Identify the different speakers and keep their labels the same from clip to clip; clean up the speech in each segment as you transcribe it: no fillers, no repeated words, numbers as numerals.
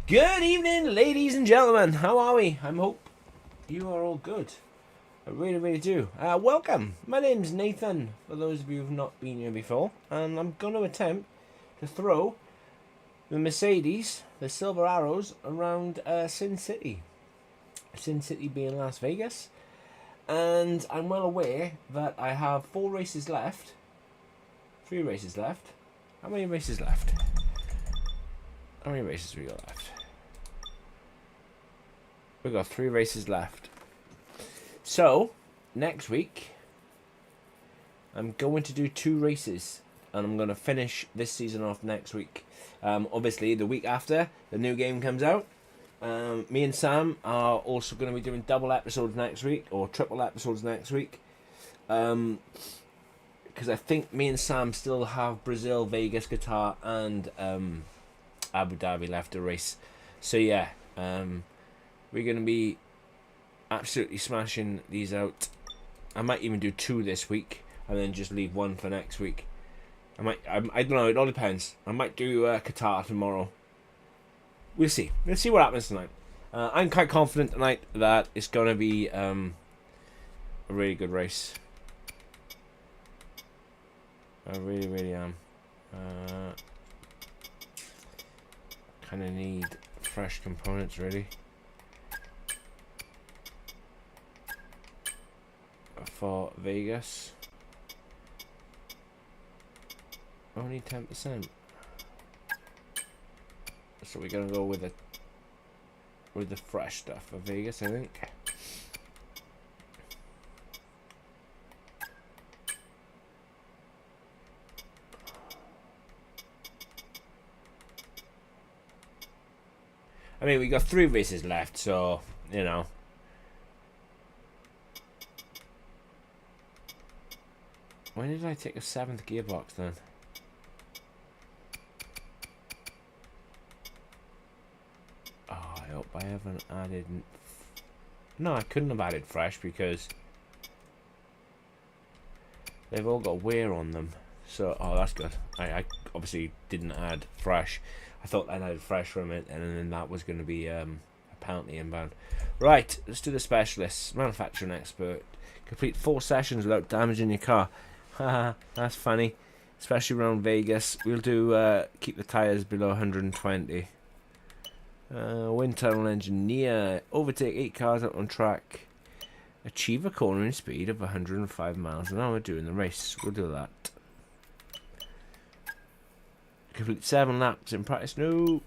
Speaker 1: Good evening, ladies and gentlemen. How are we? I hope you are all good. I really, really do. Welcome. My name's Nathan, for those of you who've not been here before. And I'm going to attempt to throw the Mercedes, the Silver Arrows, around Sin City. Sin City being Las Vegas. And I'm well aware that I have 4 races left. 3 races left. How many races left? How many races we got left? We've got 3 races left. So, next week, I'm going to do 2 races. And I'm going to finish this season off next week. Obviously, the week after, the new game comes out. Me and Sam are also going to be doing double episodes next week. Or triple episodes next week. Because I think me and Sam still have Brazil, Vegas, Qatar, and Abu Dhabi left to race. So yeah, we're going to be absolutely smashing these out. I might even do 2 this week and then just leave 1 for next week. I don't know, it all depends. I might do Qatar tomorrow. We'll see. We'll see what happens tonight. I'm quite confident tonight that it's going to be a really good race. I really, really am. Kind of need fresh components, really. For Vegas. Only 10%. So we're gonna go with the fresh stuff for Vegas, I think. I mean, we got 3 races left, so you know. When did I take a 7th gearbox then? Oh, I hope I haven't added... No, I couldn't have added fresh because they've all got wear on them. So, oh, that's good. I obviously didn't add fresh. I thought I'd added fresh from it, and then that was going to be a penalty inbound. Right, let's do the specialists. Manufacturing expert. Complete 4 sessions without damaging your car. Haha, that's funny. Especially around Vegas. We'll do keep the tyres below 120. Wind tunnel engineer. Overtake 8 cars out on track. Achieve a cornering speed of 105 miles an hour during the race. We'll do that. Complete 7 laps in practice. No.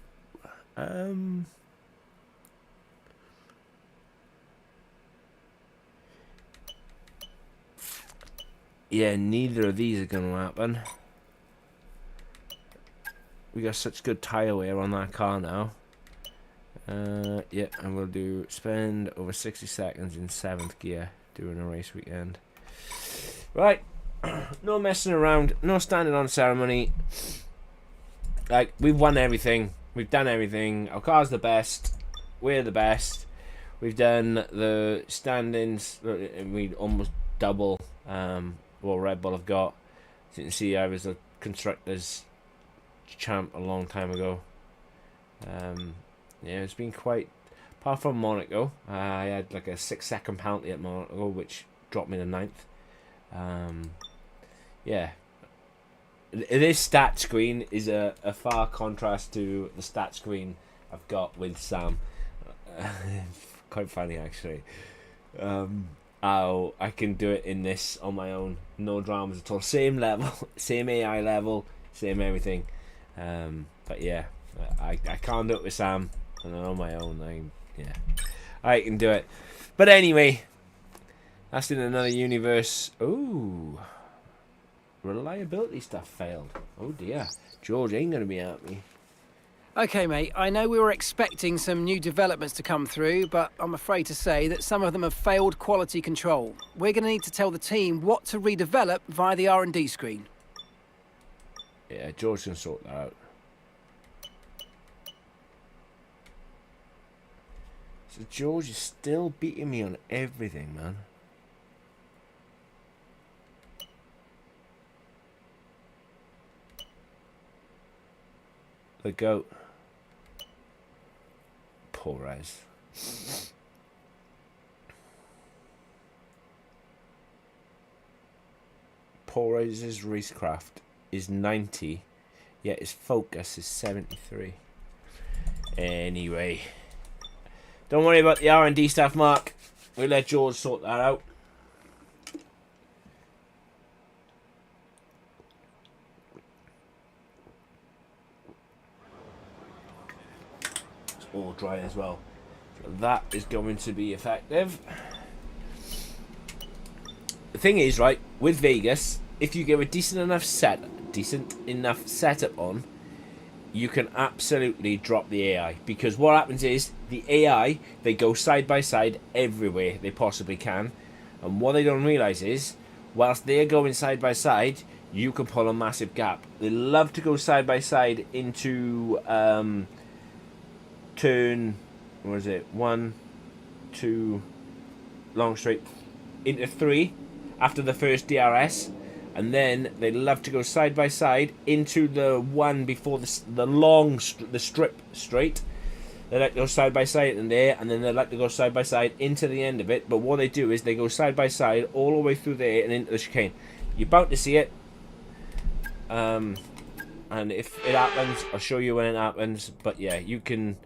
Speaker 1: Yeah, neither of these are going to happen. We got such good tyre wear on that car now. Yeah, and we'll do spend over 60 seconds in 7th gear during a race weekend. Right. No messing around. No standing on ceremony. Like, we've won everything. We've done everything. Our car's the best. We're the best. We've done the standings. We almost double what Red Bull have got. As you can see, I was a constructors champ a long time ago. Yeah, it's been quite... Apart from Monaco, I had like a 6-second penalty at Monaco, which dropped me to 9th. Yeah. This stat screen is a far contrast to the stat screen I've got with Sam. Quite funny, actually. How I can do it in this on my own. No dramas at all. Same level, same AI level, same everything. But yeah, I can't do it with Sam. And on my own, I can do it. But anyway, that's in another universe. Ooh. Reliability stuff failed. Oh dear. George ain't going to be at me.
Speaker 2: Okay, mate, I know we were expecting some new developments to come through, but I'm afraid to say that some of them have failed quality control. We're going to need to tell the team what to redevelop via the R&D screen.
Speaker 1: Yeah, George can sort that out. So George is still beating me on everything, man. The goat. Perez. Perez's racecraft is 90, yet his focus is 73. Anyway, don't worry about the R&D stuff, Mark. We'll let George sort that out. It's all dry as well. So that is going to be effective. The thing is, right, with Vegas, if you get a decent enough setup on, you can absolutely drop the AI, because what happens is the AI, they go side by side everywhere they possibly can, and what they don't realize is whilst they're going side by side, you can pull a massive gap. They love to go side by side into turn, what is it, 1, 2, long straight into 3 after the first DRS. And then they love to go side by side into the one before the strip straight. They like to go side by side in there, and then they like to go side by side into the end of it. But what they do is they go side by side all the way through there and into the chicane. You're bound to see it. And if it happens, I'll show you when it happens. But yeah, you can.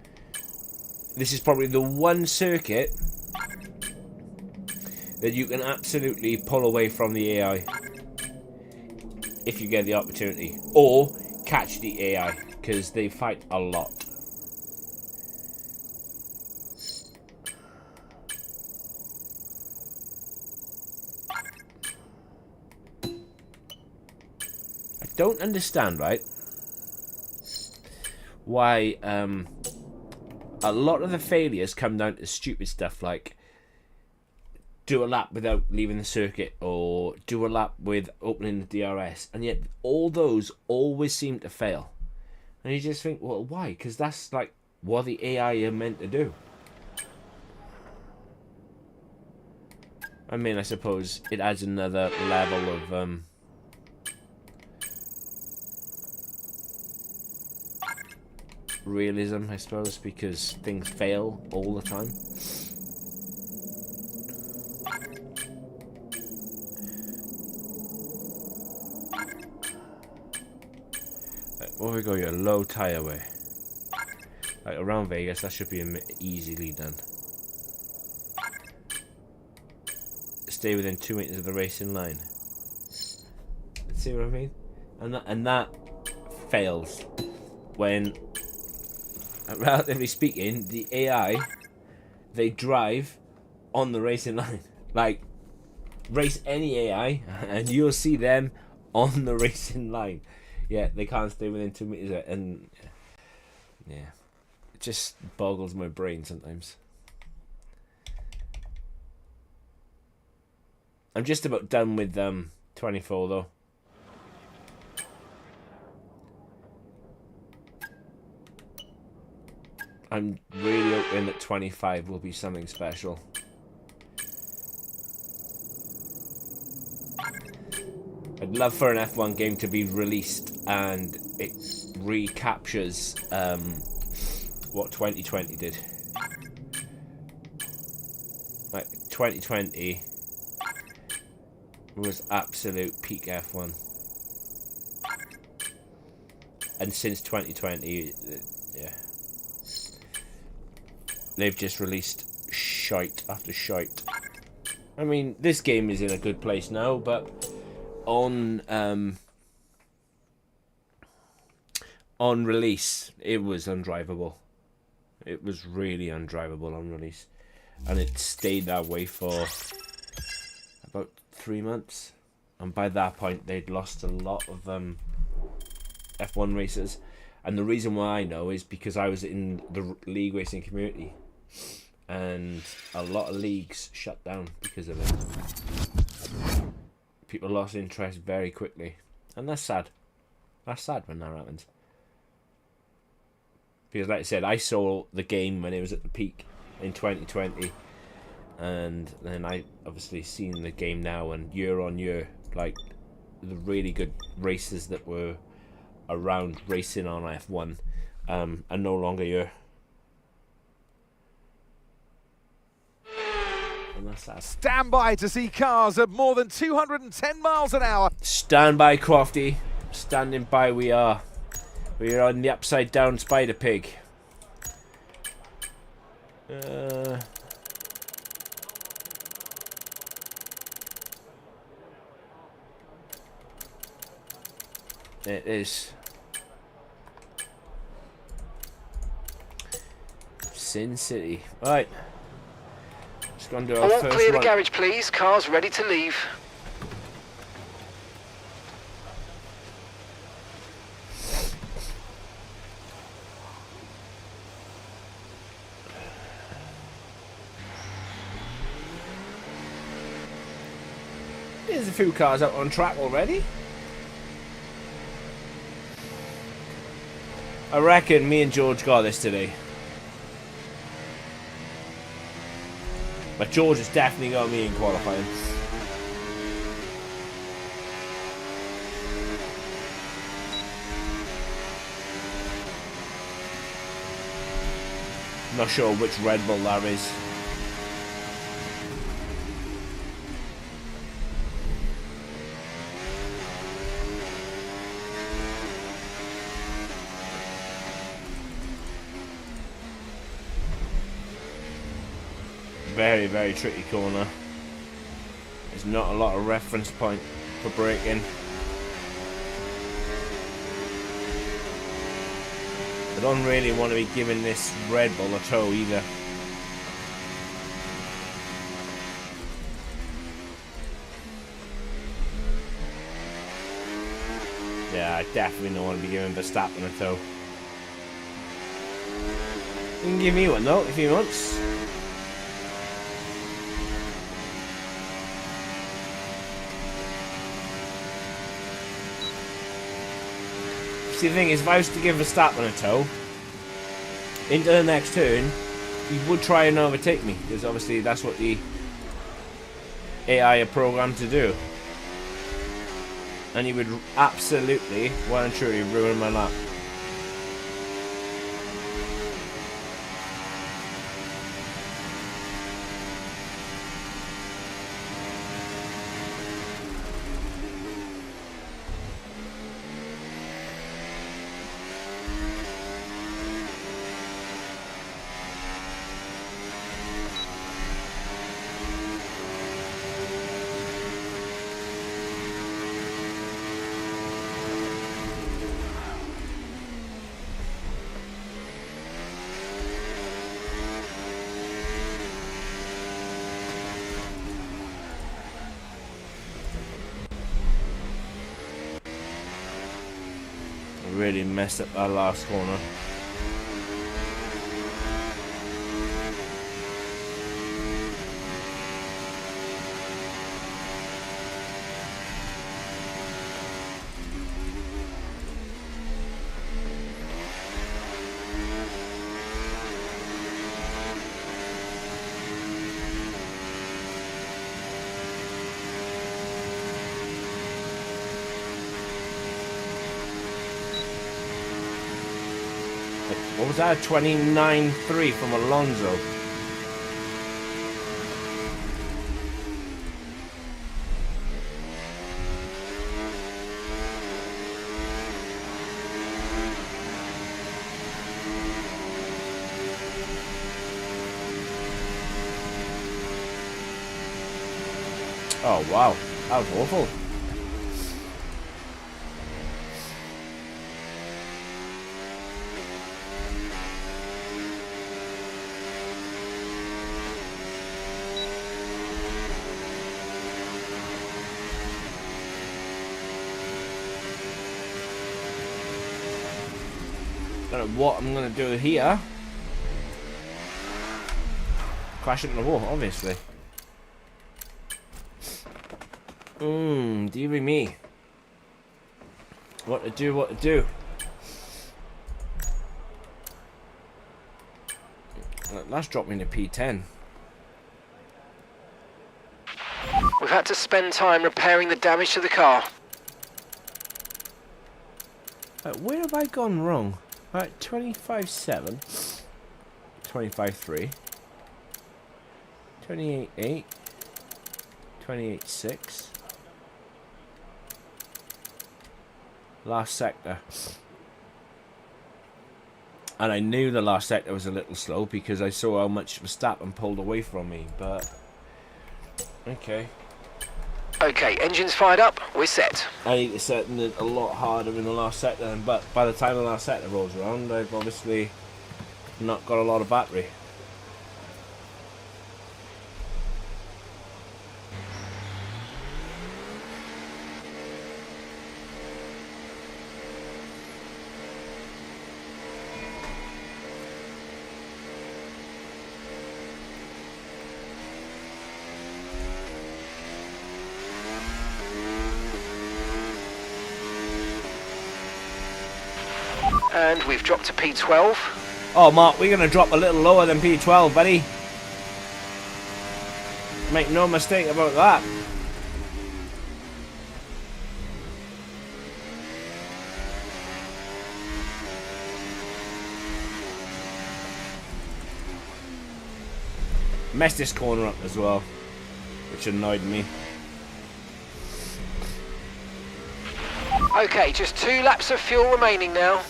Speaker 1: This is probably the one circuit that you can absolutely pull away from the AI. If you get the opportunity, or catch the AI, because they fight a lot. I don't understand, right, why a lot of the failures come down to stupid stuff like do a lap without leaving the circuit, or do a lap with opening the DRS, and yet all those always seem to fail. And you just think, well, why? Because that's like what the AI are meant to do. I mean, I suppose it adds another level of realism, I suppose, because things fail all the time. What we go here? Low tire wear. Like around Vegas, that should be easily done. Stay within 2 meters of the racing line. See what I mean? And that fails when, relatively speaking, the AI, they drive on the racing line. Like, race any AI, and you'll see them on the racing line. Yeah, they can't stay within 2 meters, and yeah, it just boggles my brain sometimes. I'm just about done with 24 though. I'm really hoping that 25 will be something special. I'd love for an F1 game to be released and it recaptures what 2020 did. Like 2020 was absolute peak F1, and since 2020, yeah, they've just released shite after shite. I mean, this game is in a good place now, but on release, it was undrivable. It was really undrivable on release, and it stayed that way for about 3 months. And by that point, they'd lost a lot of F1 racers. And the reason why I know is because I was in the league racing community, and a lot of leagues shut down because of it. People lost interest very quickly, and that's sad. That's sad when that happens. Because like I said, I saw the game when it was at the peak in 2020, and then I obviously seen the game now, and year on year, like the really good racers that were around racing on F1 are no longer here. And that's sad.
Speaker 3: Stand by to see cars at more than 210 miles an hour.
Speaker 1: Stand by, Crofty. Standing by we are. We are on the upside down spider pig. It is Sin City. Right. Just gonna do our
Speaker 2: All
Speaker 1: first
Speaker 2: clear the
Speaker 1: run.
Speaker 2: garage, please. Cars ready to leave.
Speaker 1: There's a few cars out on track already. I reckon me and George got this today. But George has definitely got me in qualifying. Not sure which Red Bull that is. Very, very tricky corner. There's not a lot of reference point for braking. I don't really want to be giving this Red Bull a tow either. Yeah, I definitely don't want to be giving Verstappen a tow. You can give me one though if he wants. See, the thing is, if I was to give Verstappen a tow into the next turn, he would try and overtake me, because obviously that's what the AI are programmed to do. And he would absolutely, well and truly, ruin my lap. Really messed up that last corner. What was that? 29.3 from Alonso. Oh wow, that was awful. Don't know what I'm gonna do here. Crash into the wall, obviously. Dearie me. What to do, what to do. That's dropped me to P10.
Speaker 2: We've had to spend time repairing the damage to the car.
Speaker 1: Where have I gone wrong? Alright, 25.7. 25.3. 28.8. 28.6. Last sector. And I knew the last sector was a little slow because I saw how much Verstappen pulled away from me, but... Okay.
Speaker 2: Okay, engines fired up, we're set.
Speaker 1: I need to set it a lot harder in the last sector, but by the time the last sector rolls around, I've obviously not got a lot of battery.
Speaker 2: And we've dropped to P12.
Speaker 1: Oh, Mark, we're going to drop a little lower than P12, buddy. Make no mistake about that. Messed this corner up as well, which annoyed me.
Speaker 2: Okay, just 2 laps of fuel remaining now.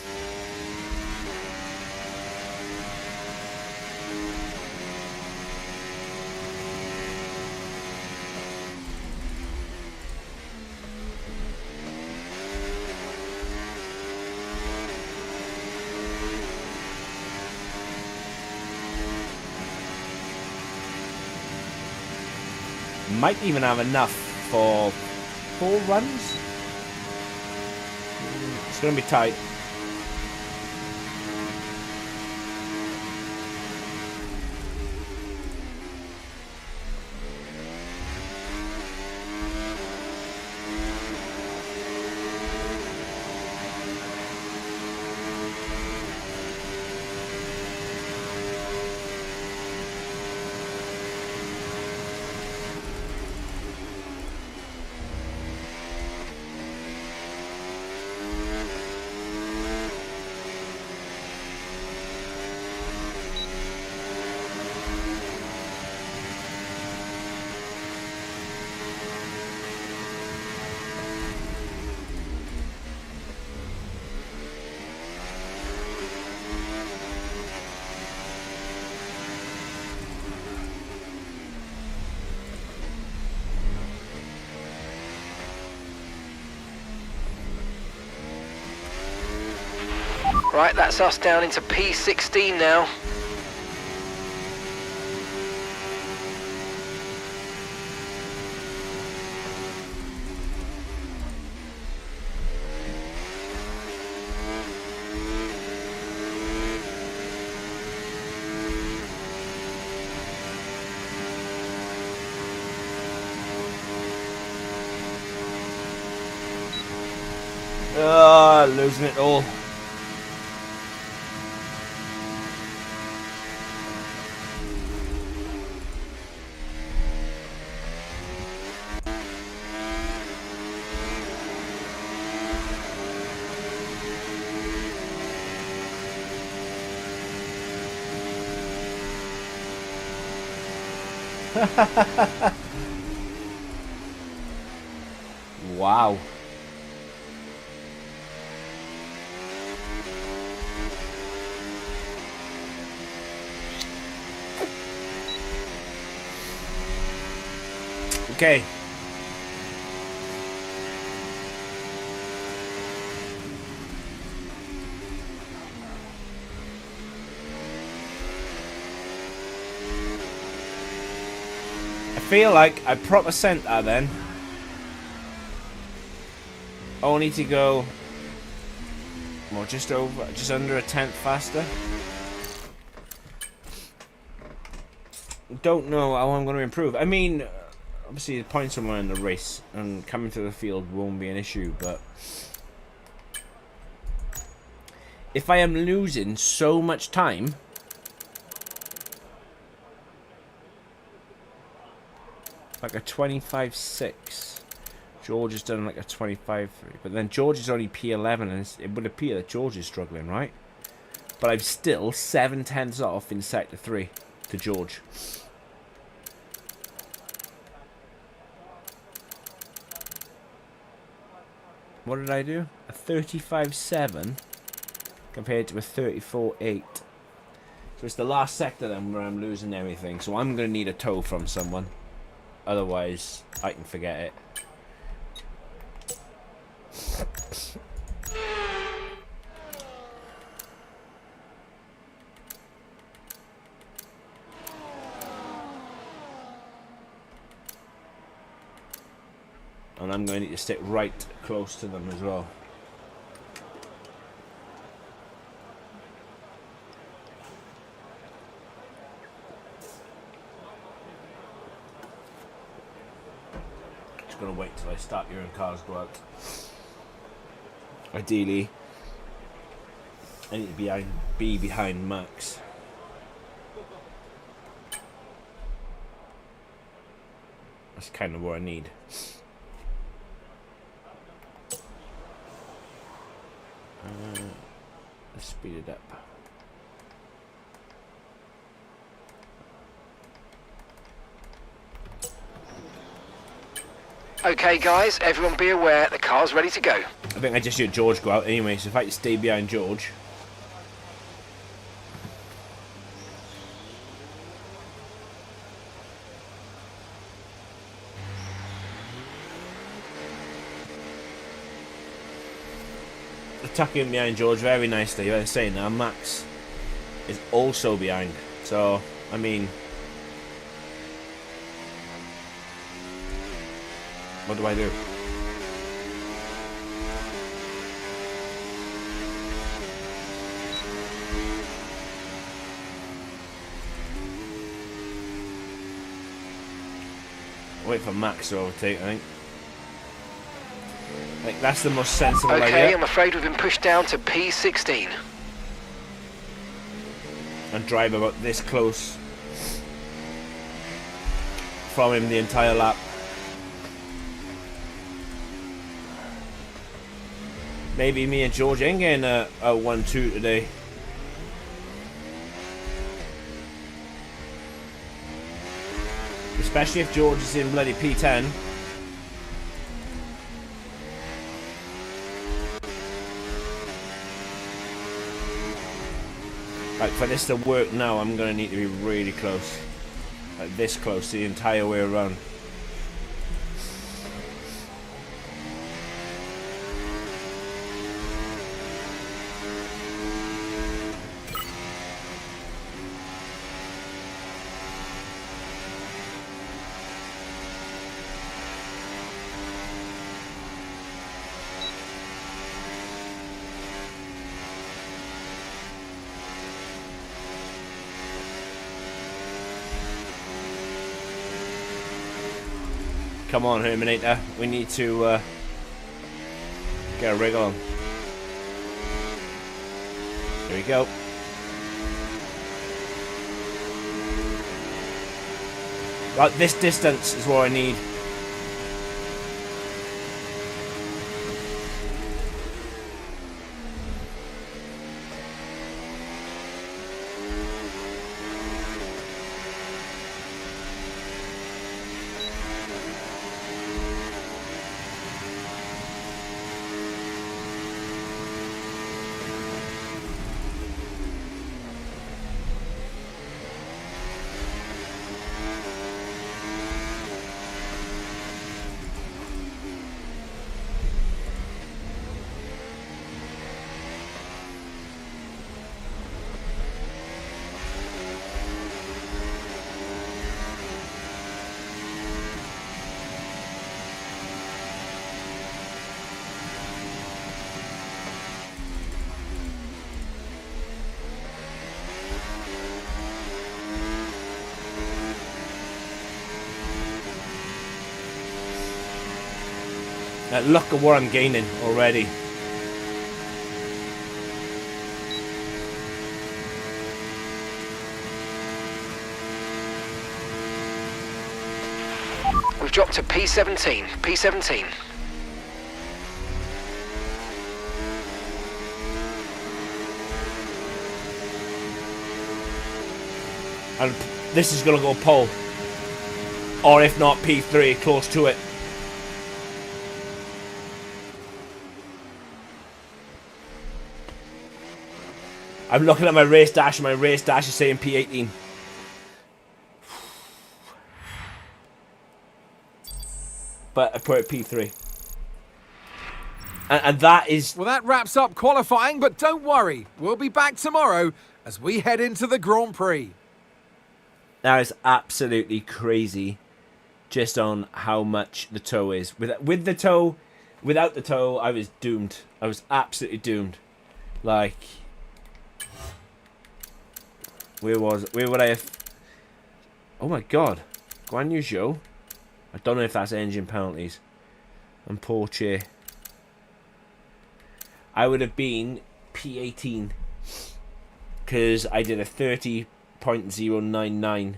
Speaker 1: Might even have enough for 4 runs. It's going to be tight.
Speaker 2: Right, that's us down into P16 now.
Speaker 1: Losing it all. Wow. Okay. I feel like I proper sent that then. Only to go, well, just under a tenth faster. Don't know how I'm going to improve. I mean, obviously the points somewhere in the race and coming to the field won't be an issue, but if I am losing so much time, like a 25.6. George has done like a 25.3, but then George is only P11, and it would appear that George is struggling, right? But I'm still 7 tenths off in sector 3 to George. What did I do? A 35.7 compared to a 34.8. So it's the last sector then where I'm losing everything. So I'm going to need a tow from someone. Otherwise, I can forget it. And I'm going to need to stick right close to them as well. Just going to wait till I start hearing cars go out. Ideally, I need to be behind Max. That's kind of what I need. Let's speed it up.
Speaker 2: Okay, guys, everyone be aware the car's ready to go.
Speaker 1: I think I just heard George go out anyway, so if I can stay behind George. Attacking behind George very nicely. Like I say now, Max is also behind. So, I mean, what do I do? Wait for Max to overtake, I think. Like, that's the most sensible idea.
Speaker 2: Okay, I'm afraid we've been pushed down to P16.
Speaker 1: And drive about this close from him the entire lap. Maybe me and George ain't getting a 1-2 today. Especially if George is in bloody P10. Like, for this to work now, I'm going to need to be really close. Like, this close the entire way around. Come on, Herminator. We need to get a rig on. There we go. Like, this distance is what I need. Look at what I'm gaining already.
Speaker 2: We've dropped to P17. P17.
Speaker 1: And this is going to go pole. Or if not, P3, close to it. I'm looking at my race dash, and my race dash is saying P18. But I put it P3. And that is...
Speaker 3: Well, that wraps up qualifying, but don't worry. We'll be back tomorrow as we head into the Grand Prix.
Speaker 1: That is absolutely crazy, just on how much the toe is. With the toe, without the toe, I was doomed. I was absolutely doomed. Like, where would I have... Oh my god. Guan Yu Zhou. I don't know if that's engine penalties. And Porsche. I would have been P18. Because I did a 30.099.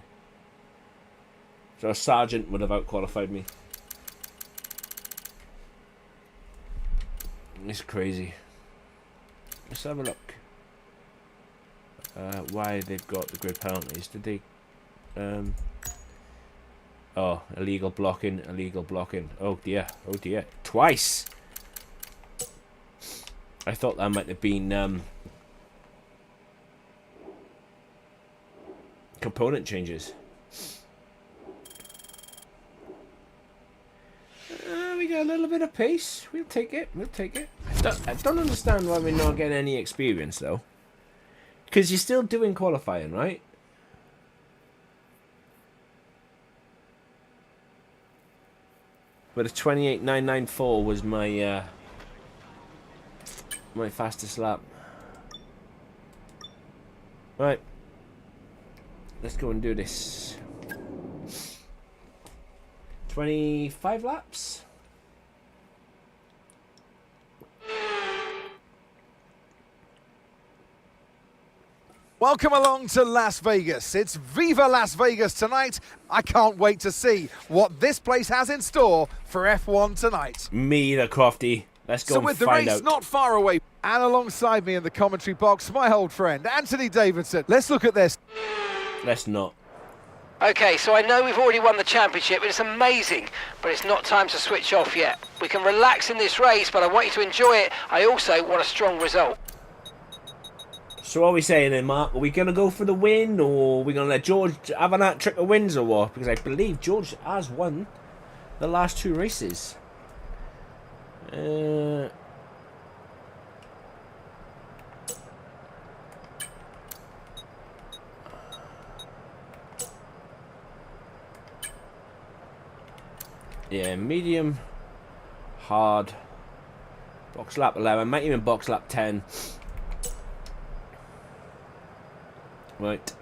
Speaker 1: So a sergeant would have out-qualified me. It's crazy. Let's have a look. Why they've got the grid penalties. Did they... Oh, illegal blocking, illegal blocking. Oh dear, oh dear. Twice! I thought that might have been component changes. We got a little bit of pace. We'll take it, we'll take it. I don't understand why we're not getting any experience though. Because you're still doing qualifying, right? But a 28.994 was my my fastest lap. Right. Let's go and do this. 25 laps.
Speaker 3: Welcome along to Las Vegas. It's Viva Las Vegas tonight. I can't wait to see what this place has in store for F1 tonight.
Speaker 1: Me, the Crofty. Let's go
Speaker 3: So
Speaker 1: and
Speaker 3: with the
Speaker 1: find
Speaker 3: race
Speaker 1: out.
Speaker 3: not far away, and alongside me in the commentary box, my old friend, Anthony Davidson. Let's look at this.
Speaker 1: Let's not.
Speaker 2: Okay, so I know we've already won the championship, and it's amazing, but it's not time to switch off yet. We can relax in this race, but I want you to enjoy it. I also want a strong result.
Speaker 1: So what are we saying then, Mark? Are we going to go for the win, or are we going to let George have an hat trick of wins, or what? Because I believe George has won the last two races. Yeah, medium, hard, box lap 11, might even box lap 10. Right.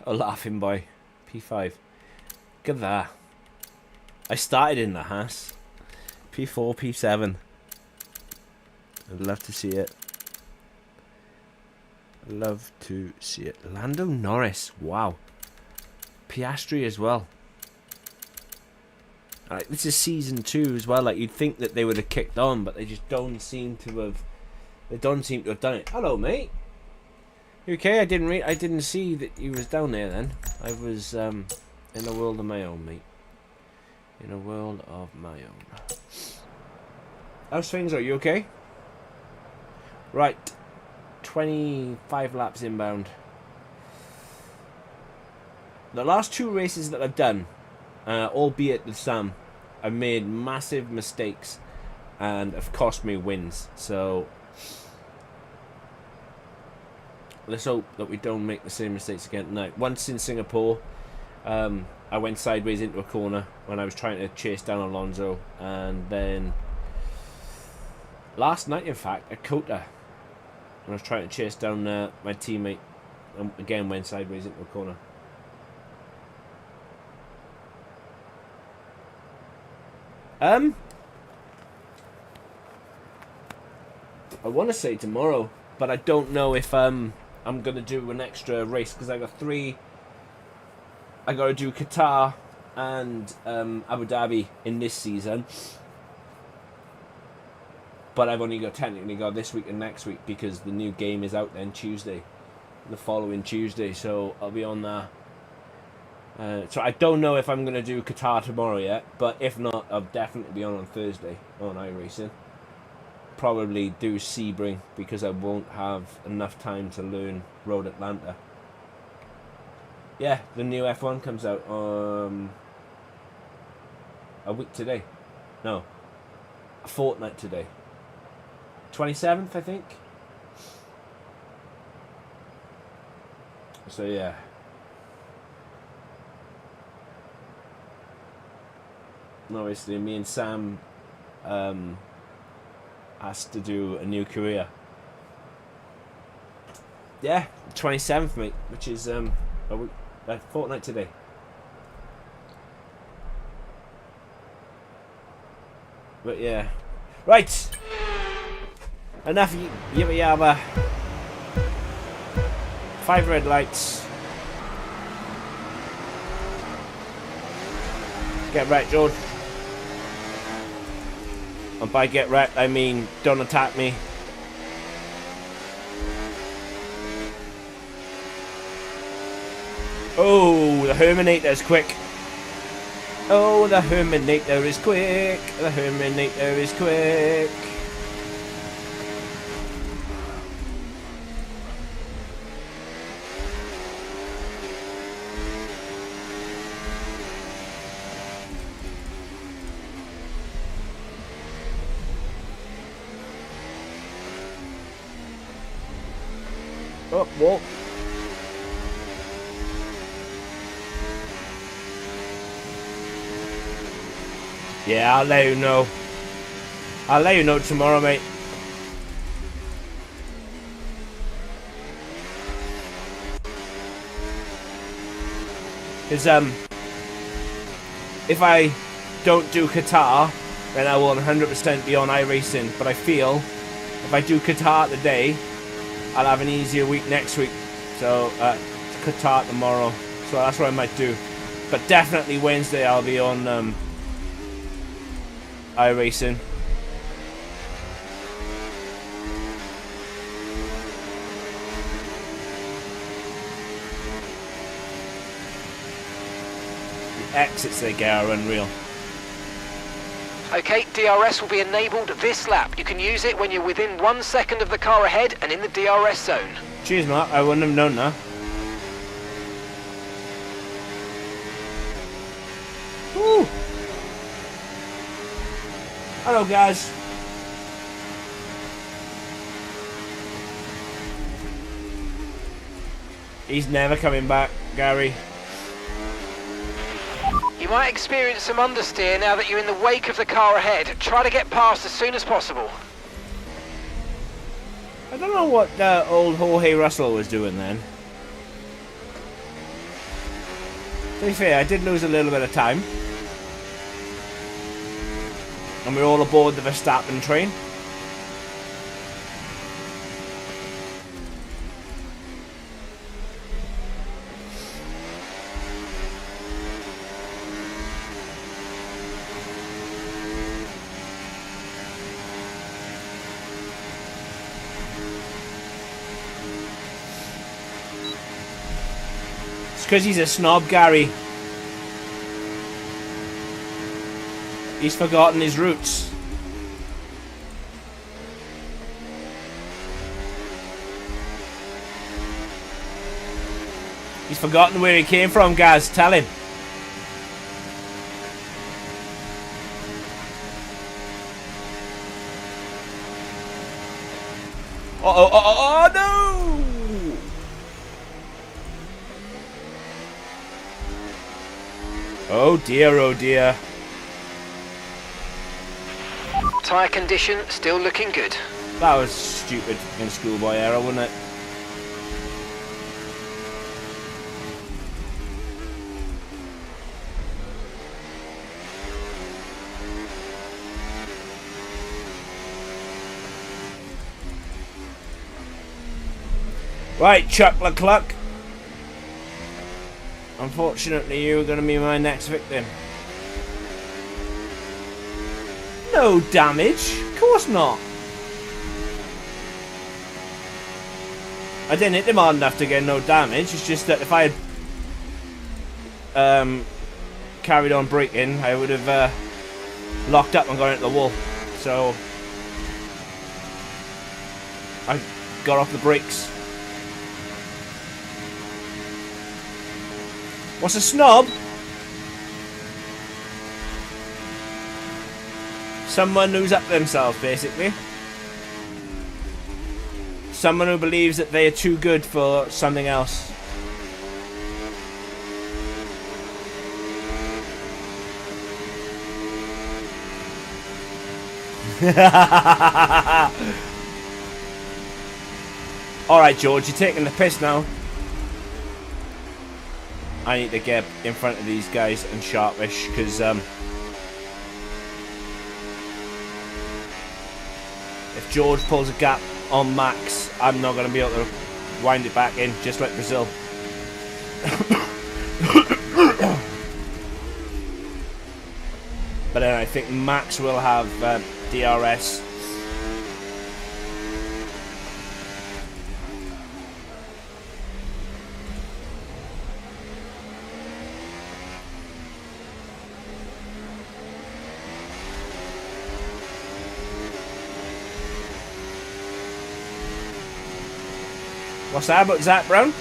Speaker 1: A laughing boy. P5. Look at that. I started in the Haas. P4, P7. I'd love to see it. I'd love to see it. Lando Norris. Wow. Piastri as well. Like, this is season 2 as well. Like, you'd think that they would have kicked on, but they just don't seem to have. They don't seem to have done it. Hello, mate. You okay? I didn't see that you was down there. Then I was in a world of my own, mate. In a world of my own. How's things? Are you okay? Right. 25 laps inbound. The last 2 races that I've done, albeit with Sam, I've made massive mistakes and have cost me wins. So let's hope that we don't make the same mistakes again tonight. Once in Singapore, I went sideways into a corner when I was trying to chase down Alonso, and then last night, in fact, at Kota, when I was trying to chase down my teammate, again went sideways into a corner. I want to say tomorrow, but I don't know if I'm gonna do an extra race because I got 3. I gotta do Qatar and Abu Dhabi in this season, but I've only technically got this week and next week because the new game is out then Tuesday, the following Tuesday. So I'll be on So I don't know if I'm going to do Qatar tomorrow yet, but if not, I'll definitely be on Thursday on iRacing. Probably do Sebring because I won't have enough time to learn Road Atlanta. Yeah, the new F1 comes out a week today. No, a fortnight today. 27th, I think. So yeah. Obviously, me and Sam has to do a new career. Yeah, 27th, mate, which is a fortnight today. But yeah, right. Enough yibba yabba. 5 red lights. Get right, George. And by get wrecked, I mean don't attack me. Oh, the Herminator is quick. Oh, the Herminator is quick. The Herminator is quick. Oh, whoa. Yeah, I'll let you know. I'll let you know tomorrow, mate. Because, if I don't do Qatar, then I will 100% be on iRacing. But I feel if I do Qatar today, I'll have an easier week next week. So, Qatar tomorrow. So that's what I might do. But definitely Wednesday I'll be on iRacing. The exits they get are unreal.
Speaker 2: Okay, DRS will be enabled this lap. You can use it when you're within 1 second of the car ahead and in the DRS zone.
Speaker 1: Cheers, Mark. I wouldn't have known that. Woo! Hello, guys. He's never coming back, Gary.
Speaker 2: You might experience some understeer now that you're in the wake of the car ahead. Try to get past as soon as possible.
Speaker 1: I don't know what old Jorge Russell was doing then. To be fair, I did lose a little bit of time. And we're all aboard the Verstappen train. It's because he's a snob, Gary. He's forgotten his roots. He's forgotten where he came from, guys. Tell him. Oh no! Oh dear, oh dear.
Speaker 2: Tyre condition still looking good.
Speaker 1: That was stupid in schoolboy error, wasn't it? Right, Chuck Leclerc. Unfortunately, you're going to be my next victim. No damage? Of course not. I didn't hit him hard enough to get no damage. It's just that if I had... carried on braking, I would have locked up and gone into the wall. So I got off the brakes. What's a snob? Someone who's up themselves, basically. Someone who believes that they are too good for something else. Alright, George, you're taking the piss now. I need to get in front of these guys and sharpish, because if George pulls a gap on Max, I'm not going to be able to wind it back in, just like Brazil. But then I think Max will have DRS. What's that about Zach Brown?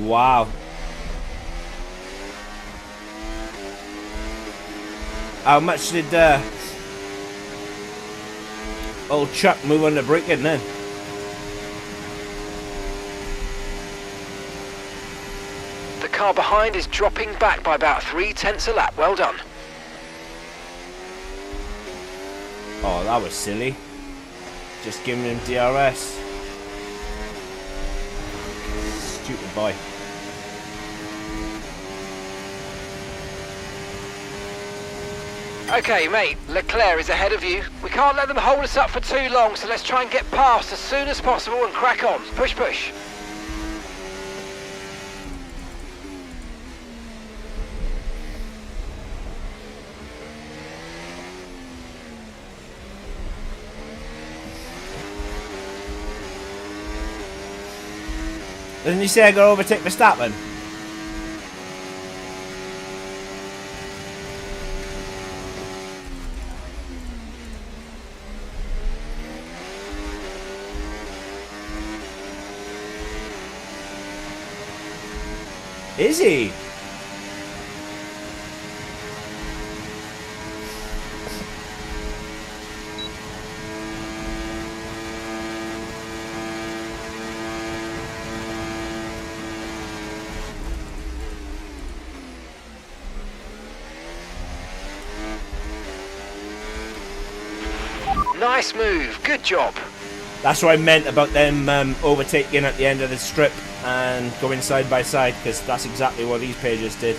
Speaker 1: Wow. How much did old Chuck move on the braking then?
Speaker 2: The car behind is dropping back by about 3/10 a lap. Well done.
Speaker 1: Oh, that was silly. Just giving him DRS. Stupid boy.
Speaker 2: Okay, mate, Leclerc is ahead of you. We can't let them hold us up for too long, so let's try and get past as soon as possible and crack on. Push, push.
Speaker 1: Doesn't he say I got to overtake Verstappen? Is he?
Speaker 2: Nice move, good job.
Speaker 1: That's what I meant about them overtaking at the end of the strip and going side by side, because that's exactly what these pages did.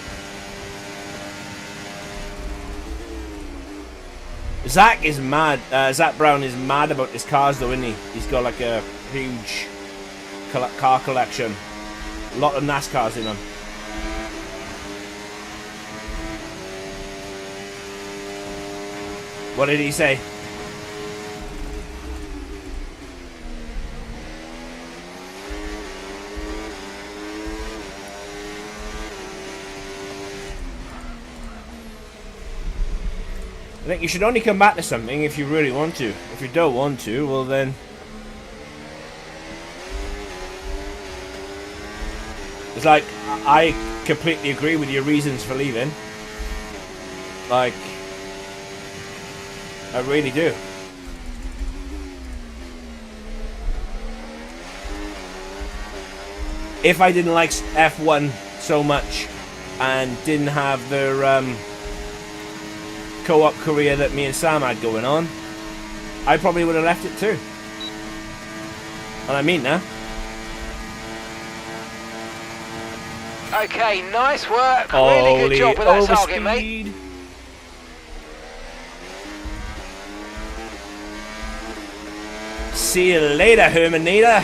Speaker 1: Zach is mad. Zach Brown is mad about his cars though, isn't he? He's got like a huge car collection. A lot of NASCARs in them. What did he say? I think you should only come back to something if you really want to. If you don't want to, well then... It's like, I completely agree with your reasons for leaving. Like... I really do. If I didn't like F1 so much and didn't have their co-op career that me and Sam had going on, I probably would have left it too. And I mean that.
Speaker 2: Okay, nice work. Really good job with that target, mate.
Speaker 1: overspeed. See you later, Herminator.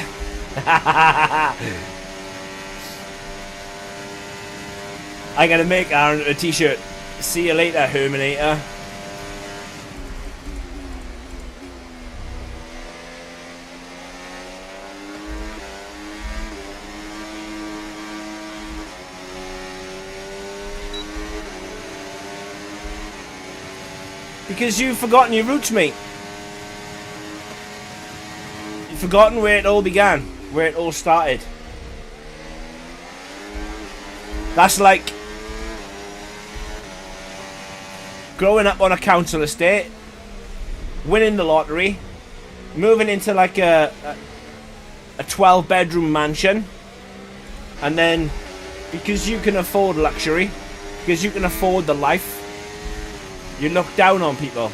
Speaker 1: I gotta make Aaron a t-shirt. See you later, Herminator. Because you've forgotten your roots, mate. You've forgotten where it all began, where it all started. That's like growing up on a council estate, winning the lottery, moving into like a 12-bedroom mansion, and then because you can afford luxury, because you can afford the life, you look down on people.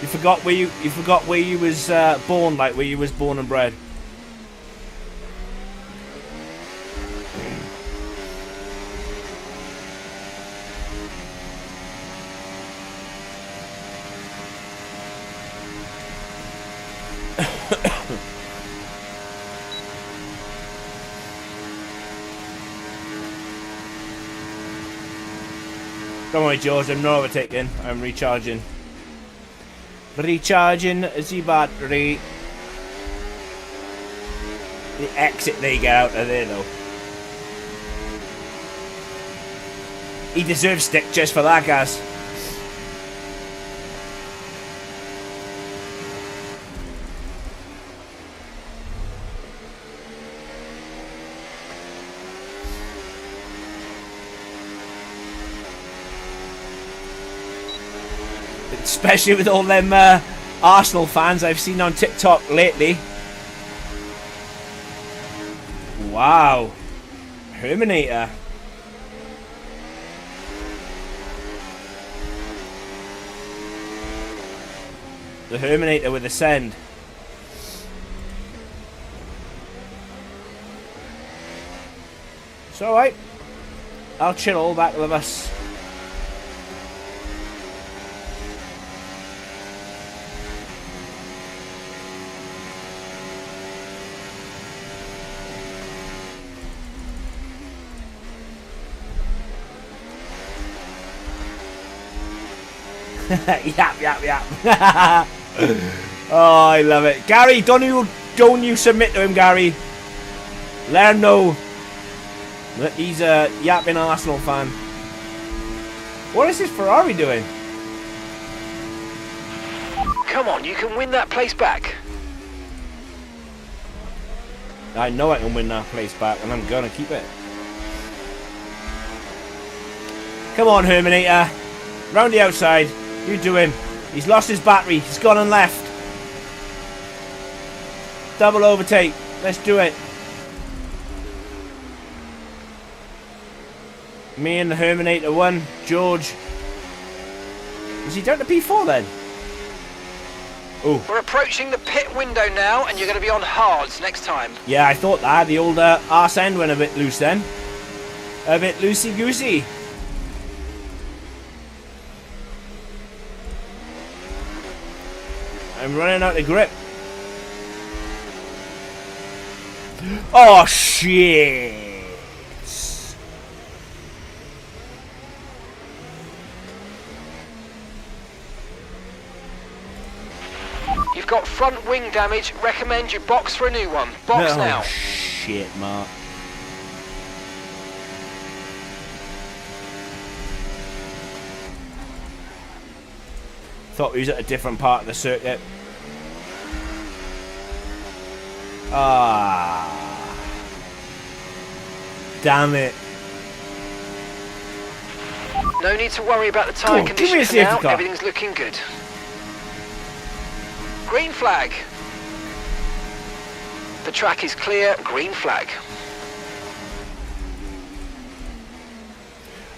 Speaker 1: You forgot where you was born, like where you was born and bred. Don't worry, George, I'm not overtaking. I'm recharging. Recharging the battery. The exit they get out of there, though. He deserves stick just for that, guys. Especially with all them Arsenal fans I've seen on TikTok lately. Wow. Herminator. The Herminator with a send. It's alright. I'll chill all back with us. Yap, yap, yap. Oh, I love it. Gary, don't you submit to him, Gary. Let him know that he's a yapping Arsenal fan. What is this Ferrari doing?
Speaker 2: Come on, you can win that place back.
Speaker 1: I know I can win that place back, and I'm gonna keep it. Come on, Herminator. Round the outside. You do him. He's lost his battery. He's gone and left. Double overtake. Let's do it. Me and the Herminator won. George. Is he down to P4 then? Oh.
Speaker 2: We're approaching the pit window now, and you're going to be on hards next time.
Speaker 1: Yeah, I thought that. The old arse end went a bit loose then. A bit loosey-goosey. I'm running out of grip. Oh, shit.
Speaker 2: You've got front wing damage. Recommend you box for a new one. Box now.
Speaker 1: Oh, shit, Mark. Thought he was at a different part of the circuit. Ah. Damn it.
Speaker 2: No need to worry about the tyre condition for now.
Speaker 1: Car.
Speaker 2: Everything's looking good. Green flag. The track is clear. Green flag.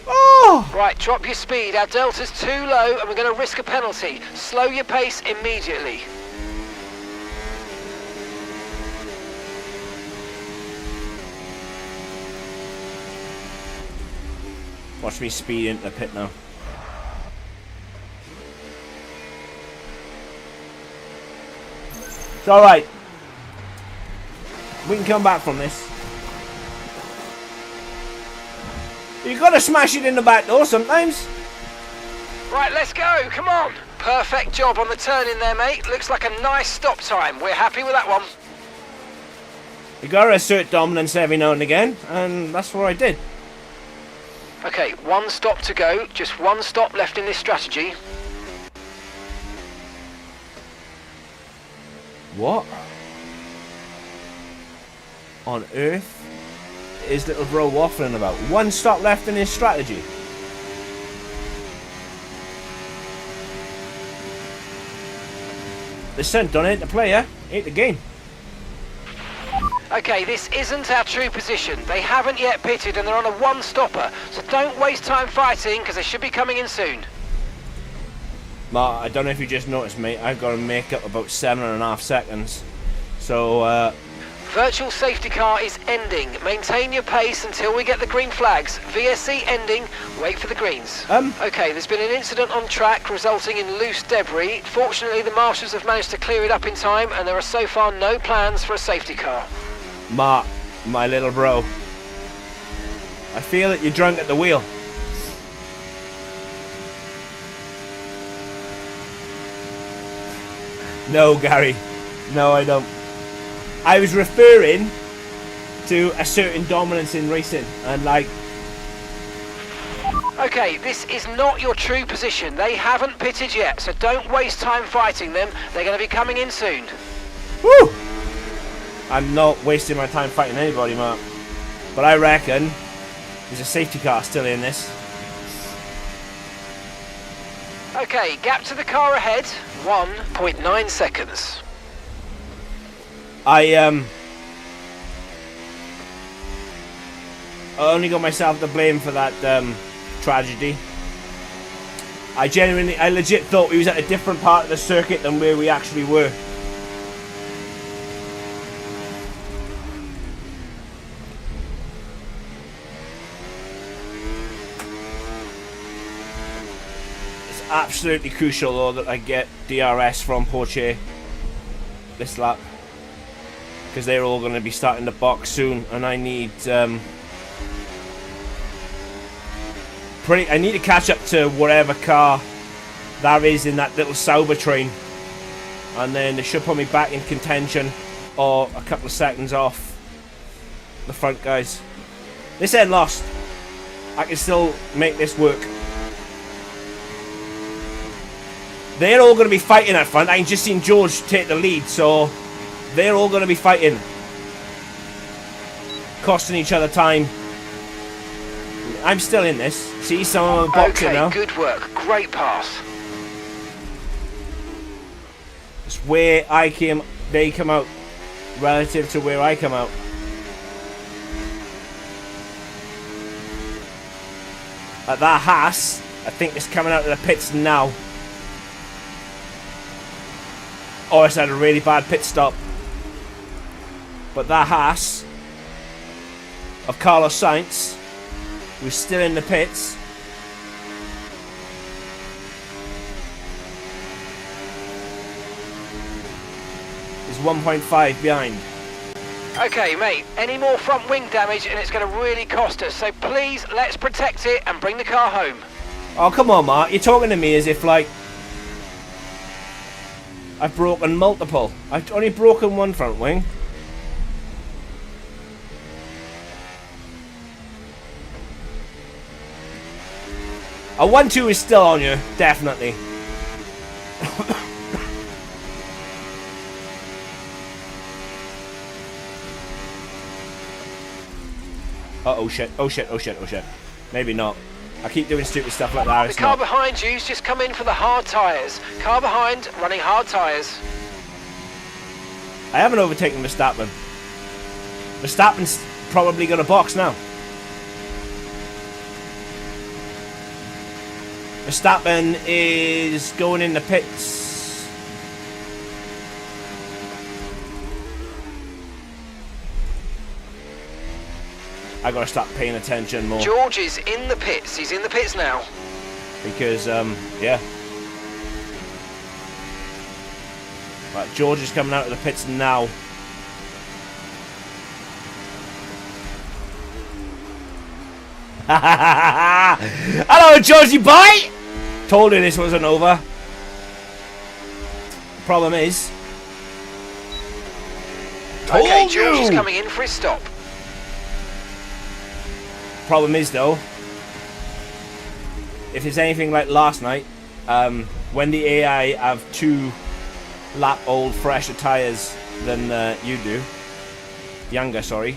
Speaker 1: Oh!
Speaker 2: Right, drop your speed. Our delta's too low and we're going to risk a penalty. Slow your pace immediately.
Speaker 1: Watch me speed into the pit now. It's alright. We can come back from this. You gotta smash it in the back door sometimes.
Speaker 2: Right, let's go. Come on. Perfect job on the turn in there, mate. Looks like a nice stop time. We're happy with that one.
Speaker 1: You gotta assert dominance every now and again, and that's what I did.
Speaker 2: Okay, one stop to go. Just one stop left in this strategy.
Speaker 1: What on earth is little bro waffling about? One stop left in his strategy. The sun don't hit the player, hit the game.
Speaker 2: Okay, this isn't our true position. They haven't yet pitted and they're on a one-stopper, so don't waste time fighting because they should be coming in soon.
Speaker 1: Mark, I don't know if you just noticed, mate, I've got to make up about 7.5 seconds. So,
Speaker 2: Virtual safety car is ending. Maintain your pace until we get the green flags. VSC ending. Wait for the greens. Okay, there's been an incident on track resulting in loose debris. Fortunately, the marshals have managed to clear it up in time and there are so far no plans for a safety car.
Speaker 1: Mark, my little bro, I feel that you're drunk at the wheel. No, Gary. No, I don't. I was referring to a certain dominance in racing, and like...
Speaker 2: Okay, this is not your true position. They haven't pitted yet, so don't waste time fighting them. They're going to be coming in soon.
Speaker 1: Woo! I'm not wasting my time fighting anybody, Mark. But I reckon there's a safety car still in this.
Speaker 2: Okay, gap to the car ahead, 1.9 seconds.
Speaker 1: I only got myself to blame for that tragedy. I legit thought we was at a different part of the circuit than where we actually were. It's absolutely crucial though that I get DRS from Porsche this lap, because they're all going to be starting to box soon, and I need I need to catch up to whatever car that is in that little Sauber train, and then they should put me back in contention or a couple of seconds off the front guys. This ain't lost. I can still make this work. They're all going to be fighting at front. I just seen George take the lead, so they're all going to be fighting, costing each other time. I'm still in this. See, some of them boxing now.
Speaker 2: Okay, good work. Great pass.
Speaker 1: It's where they come out relative to where I come out. At that Haas, I think it's coming out of the pits now. Oh, it's had a really bad pit stop. But that Haas of Carlos Sainz, who's still in the pits, is 1.5 behind.
Speaker 2: Okay, mate, any more front wing damage and it's going to really cost us, so please, let's protect it and bring the car home.
Speaker 1: Oh, come on, Mark. You're talking to me as if, like, I've broken multiple. I've only broken one front wing. A 1-2 is still on you, definitely. Oh shit, oh shit, oh shit, oh shit. Maybe not. I keep doing stupid stuff like that.
Speaker 2: The car behind you's just come in for the hard tyres. Car behind, running hard tyres.
Speaker 1: I haven't overtaken Verstappen. Verstappen's probably going to box now. Verstappen is going in the pits. I gotta start paying attention more.
Speaker 2: George is in the pits. He's in the pits now.
Speaker 1: Because, yeah. Right, George is coming out of the pits now. Hello, Georgie boy! Told you this wasn't over. Problem is...
Speaker 2: Okay, George is coming in for his stop.
Speaker 1: Problem is, though, if it's anything like last night, when the AI have 2 lap old fresher tyres than you do, younger, sorry,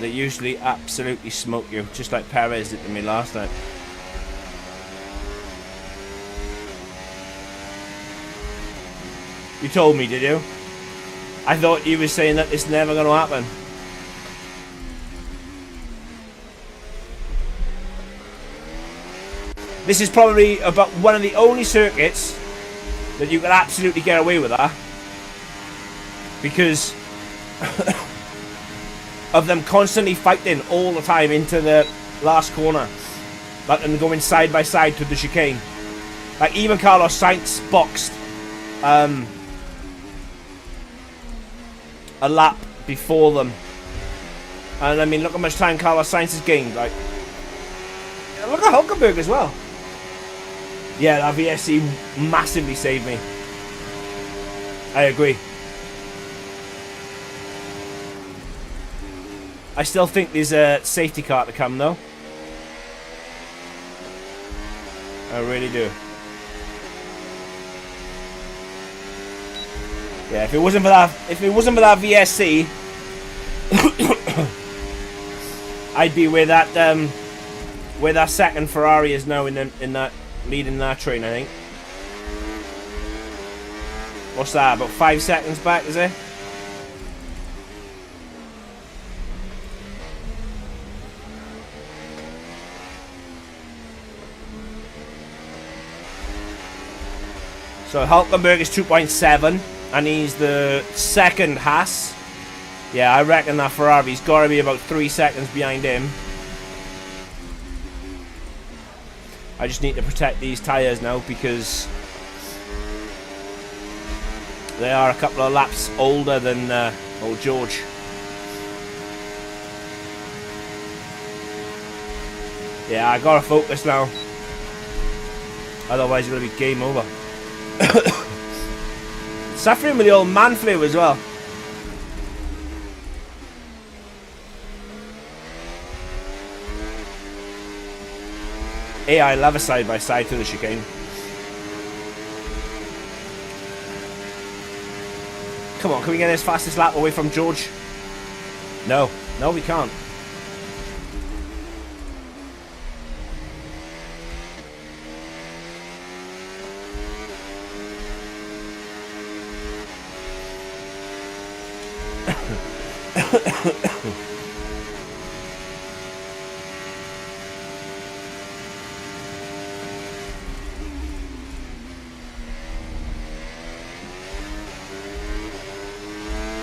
Speaker 1: they usually absolutely smoke you, just like Perez did to me last night. You told me, did you? I thought you were saying that it's never going to happen. This is probably about one of the only circuits that you can absolutely get away with that. Because of them constantly fighting all the time into the last corner. Like, and going side by side to the chicane. Like, even Carlos Sainz boxed a lap before them. And I mean, look how much time Carlos Sainz has gained. Like, look at Hulkenberg as well. Yeah, that VSC massively saved me. I agree. I still think there's a safety car to come though. I really do. Yeah, if it wasn't for that VSC, I'd be where that second Ferrari is now in that leading that train, I think. What's that? About 5 seconds back, is it? So Hulkenberg is 2.7. And he's the second Haas. Yeah, I reckon that Ferrari's got to be about 3 seconds behind him. I just need to protect these tyres now because they are a couple of laps older than old George. Yeah, I gotta focus now. Otherwise, it's gonna be game over. Suffering with the old man flu as well. AI love a side by side to the chicane. Come on, can we get this fastest lap away from George? No, no, we can't.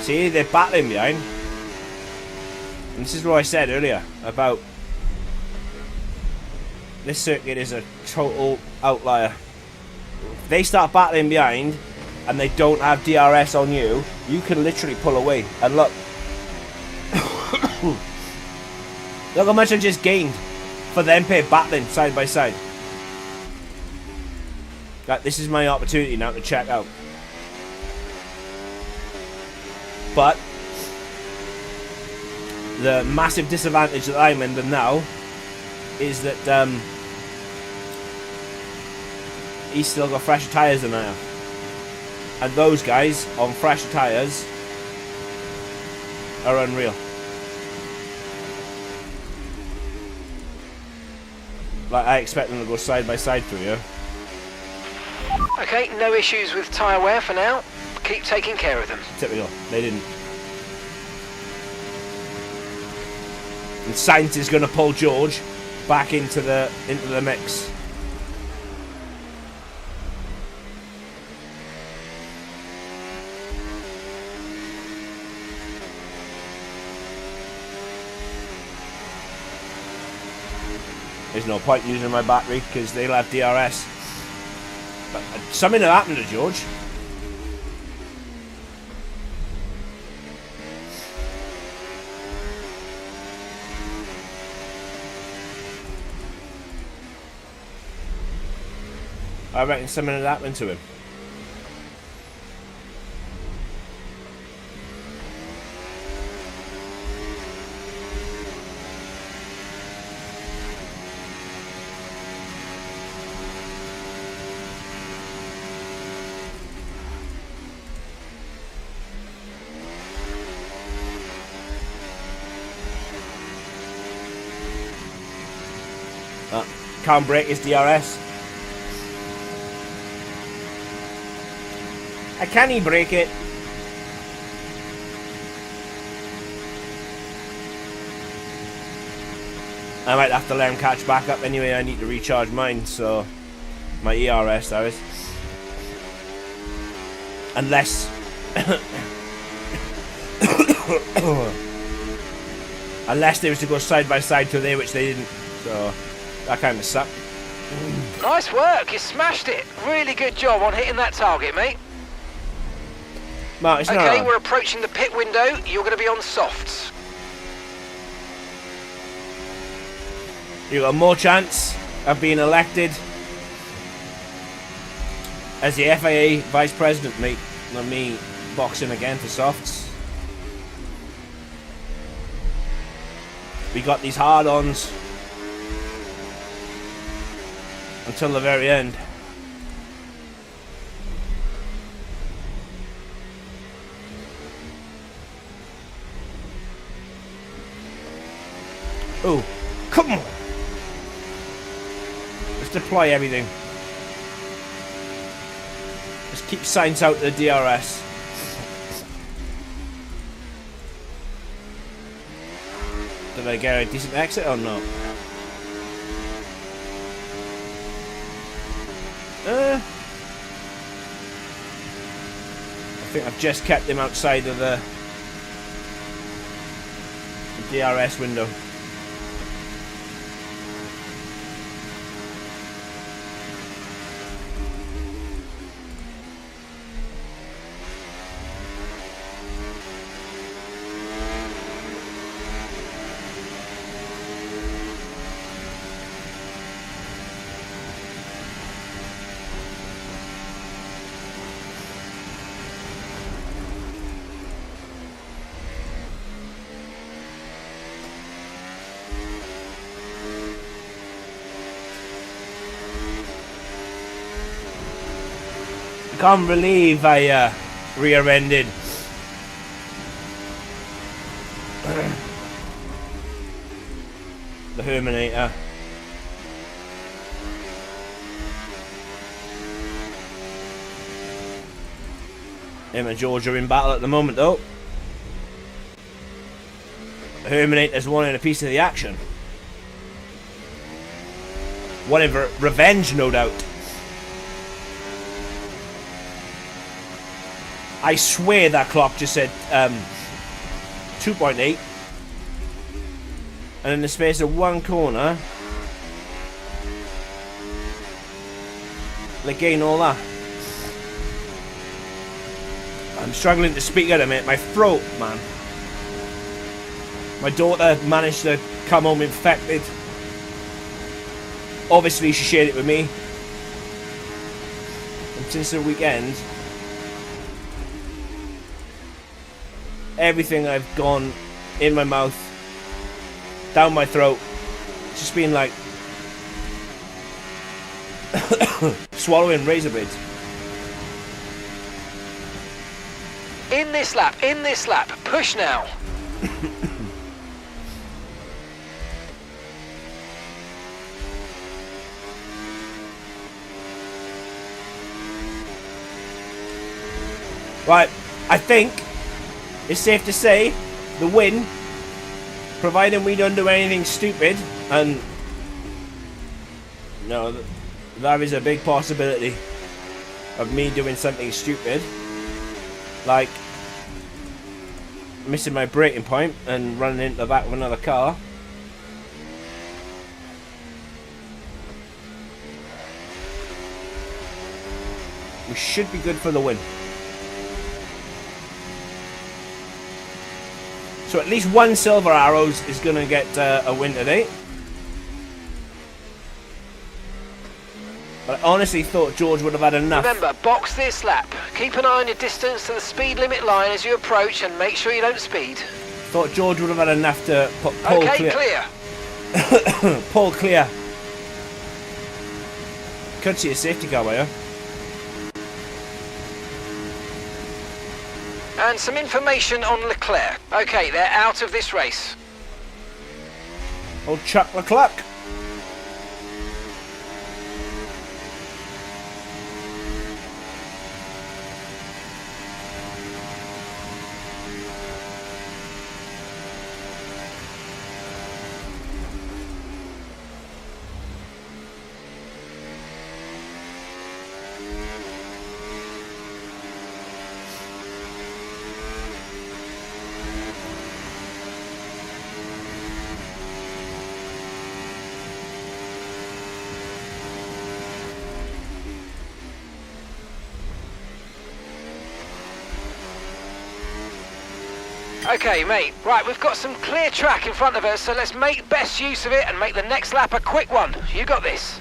Speaker 1: See, they're battling behind. And this is what I said earlier about this circuit is a total outlier. If they start battling behind and they don't have DRS on you, you can literally pull away. And look. Look how much I just gained for them battling side by side. Like, this is my opportunity now to check out. But the massive disadvantage that I'm in now is that he's still got fresher tyres than I have. And those guys on fresher tyres are unreal. Like, I expect them to go side by side through here.
Speaker 2: Okay, no issues with tyre wear for now. Keep taking care of them.
Speaker 1: Typical. They didn't. And Sainz is going to pull George back into the mix. there's no point using my battery because they'll have DRS. But something had happened to George. I reckon something had happened to him. Can't break his DRS. Can he break it? I might have to let him catch back up anyway. I need to recharge mine, so my ERS, that is. Unless unless they was to go side by side today, which they didn't. So that kind of sucked.
Speaker 2: Nice work, you smashed it. Really good job on hitting that target, mate.
Speaker 1: Mark, it's
Speaker 2: Okay,
Speaker 1: not
Speaker 2: we're approaching the pit window. You're going to be on softs.
Speaker 1: you got more chance of being elected as the FIA Vice President, mate, than me boxing again for softs. We got these hard-ons until the very end. Oh, come on! Let's deploy everything. Let's keep signs out the DRS. Did I get a decent exit or not? I think I've just kept him outside of the DRS window. Can't believe I rear-ended the Herminator. Him and George are in battle at the moment, though. The Herminator's wanting a piece of the action. Wanting revenge, no doubt. I swear that clock just said 2.8, and in the space of one corner they gain all that. I'm struggling to speak out of it. My throat, man. My daughter managed to come home infected. Obviously she shared it with me, and since the weekend everything I've gone in my mouth, down my throat, it's just been like swallowing razor blades.
Speaker 2: In this lap, push now.
Speaker 1: Right, I think it's safe to say the win, providing we don't do anything stupid, and no, there is a big possibility of me doing something stupid, like missing my braking point and running into the back of another car. we should be good for the win. So at least one Silver Arrows is going to get a win today. But I honestly thought George would have had enough.
Speaker 2: Remember, box this lap. Keep an eye on your distance to the speed limit line as you approach and make sure you don't speed.
Speaker 1: Thought George would have had enough to put Paul
Speaker 2: Okay, clear.
Speaker 1: Paul clear. Could see a safety car by here.
Speaker 2: And some information on Leclerc. Okay, they're out of this race.
Speaker 1: Old Chuck Leclerc.
Speaker 2: Okay, mate. Right, we've got some clear track in front of us, so let's make best use of it and make the next lap a quick one. You got this.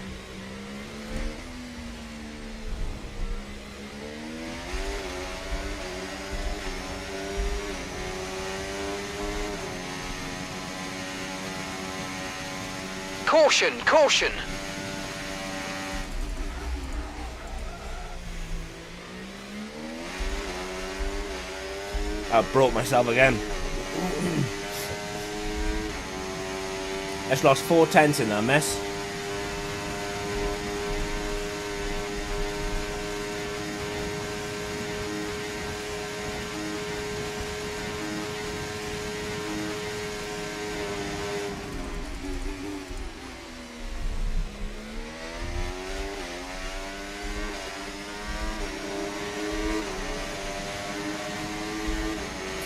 Speaker 2: Caution, caution.
Speaker 1: I broke myself again. Just lost 4 tenths in that mess.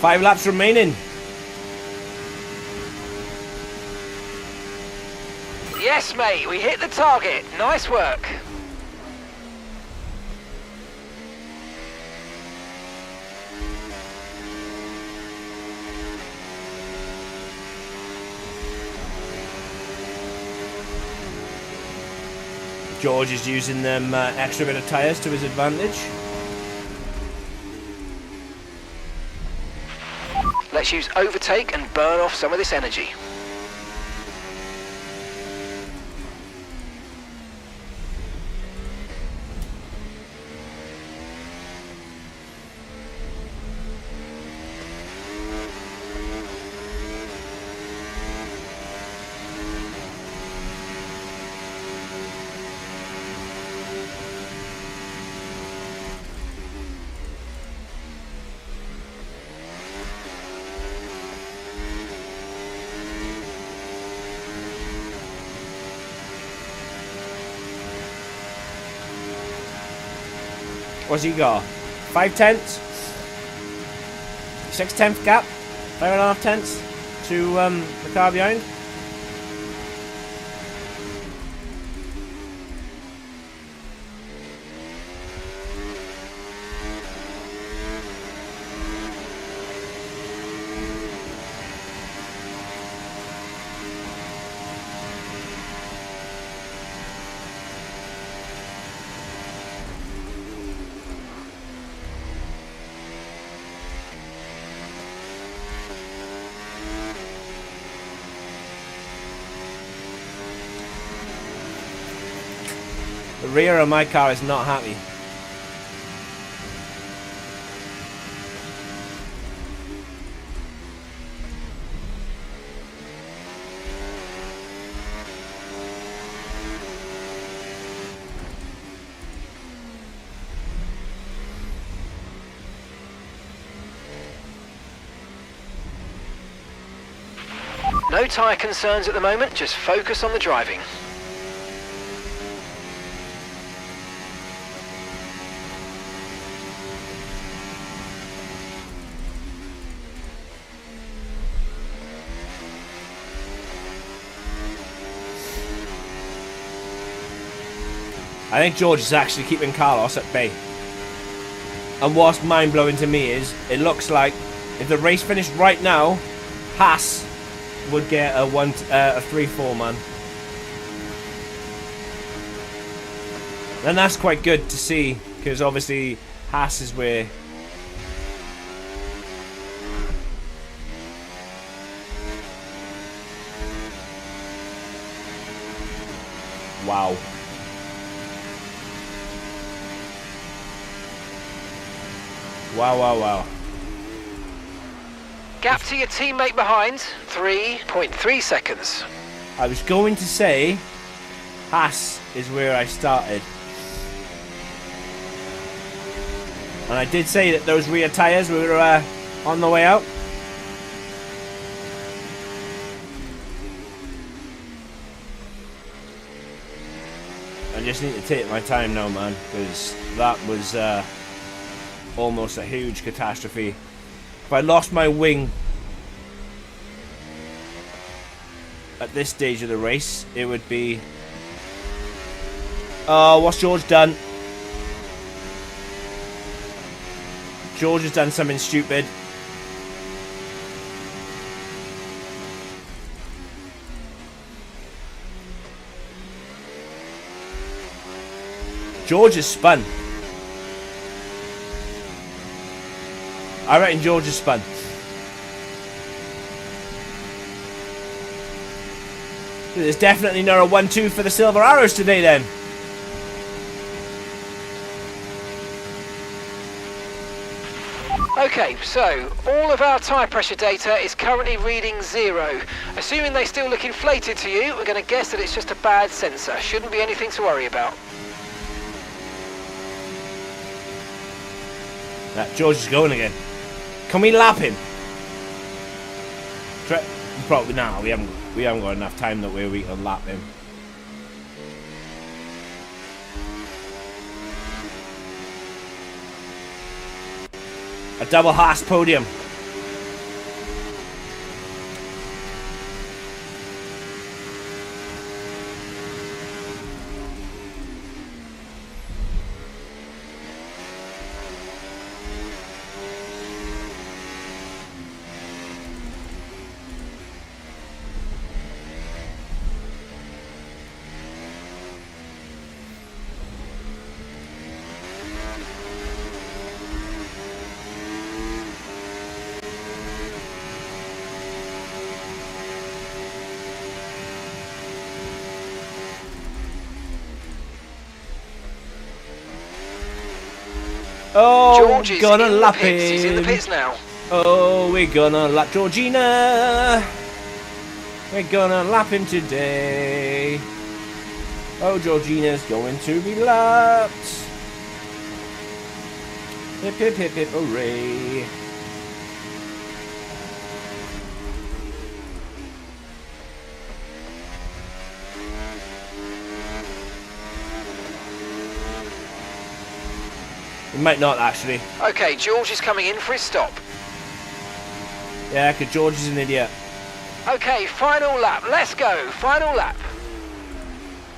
Speaker 1: Five laps remaining.
Speaker 2: Yes, mate, we hit the target. Nice work.
Speaker 1: George is using them extra bit of tyres to his advantage.
Speaker 2: Let's use overtake and burn off some of this energy.
Speaker 1: What's he got? 5 tenths? 6 tenth gap? 5.5 tenths to the car behind? The rear of my car is not happy.
Speaker 2: No tyre concerns at the moment, just focus on the driving.
Speaker 1: I think George is actually keeping Carlos at bay. And what's mind-blowing to me is, it looks like if the race finished right now, Haas would get a 3-4, man. And that's quite good to see, because obviously Haas is where... Wow. Wow, wow, wow.
Speaker 2: Gap to your teammate behind, 3.3 seconds.
Speaker 1: I was going to say Haas is where I started. And I did say that those rear tyres were on the way out. I just need to take my time now, man, because that was almost a huge catastrophe. If I lost my wing at this stage of the race, it would be... Oh, what's George done? George has done something stupid. George has spun. I reckon George has spun. There's definitely not a 1-2 for the Silver Arrows today then.
Speaker 2: Okay, so all of our tyre pressure data is currently reading 0. Assuming they still look inflated to you, we're going to guess that it's just a bad sensor. Shouldn't be anything to worry about.
Speaker 1: That George is going again. Can we lap him? Probably no. We haven't got enough time that way we can lap him. A double Haas podium. Oh,
Speaker 2: George is
Speaker 1: gonna
Speaker 2: in
Speaker 1: lap
Speaker 2: the pits. He's in the
Speaker 1: him.
Speaker 2: pits now.
Speaker 1: Oh, we're gonna lap Georgina. We're gonna lap him today. Oh, Georgina's going to be lapped. Hip, hip, hip, hip, hooray. It might not, actually.
Speaker 2: Okay, George is coming in for his stop.
Speaker 1: Yeah, because George is an idiot.
Speaker 2: Okay, final lap. Let's go. Final lap.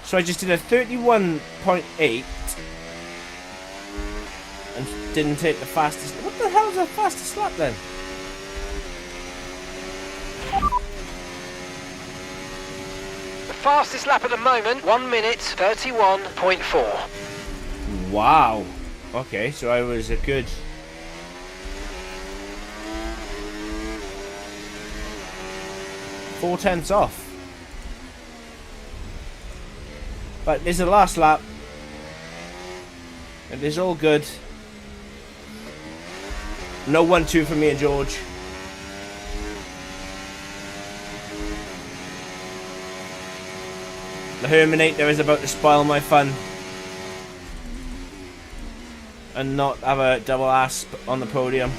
Speaker 1: So I just did a 31.8 and didn't take the fastest. What the hell is the fastest lap then?
Speaker 2: The fastest lap at the moment, 1 minute 31.4.
Speaker 1: Wow. Okay, so I was a good... Four tenths off. But this is the last lap. It is all good. No 1-2 for me and George. The Herminator is about to spoil my fun. And not have a double asp on the podium.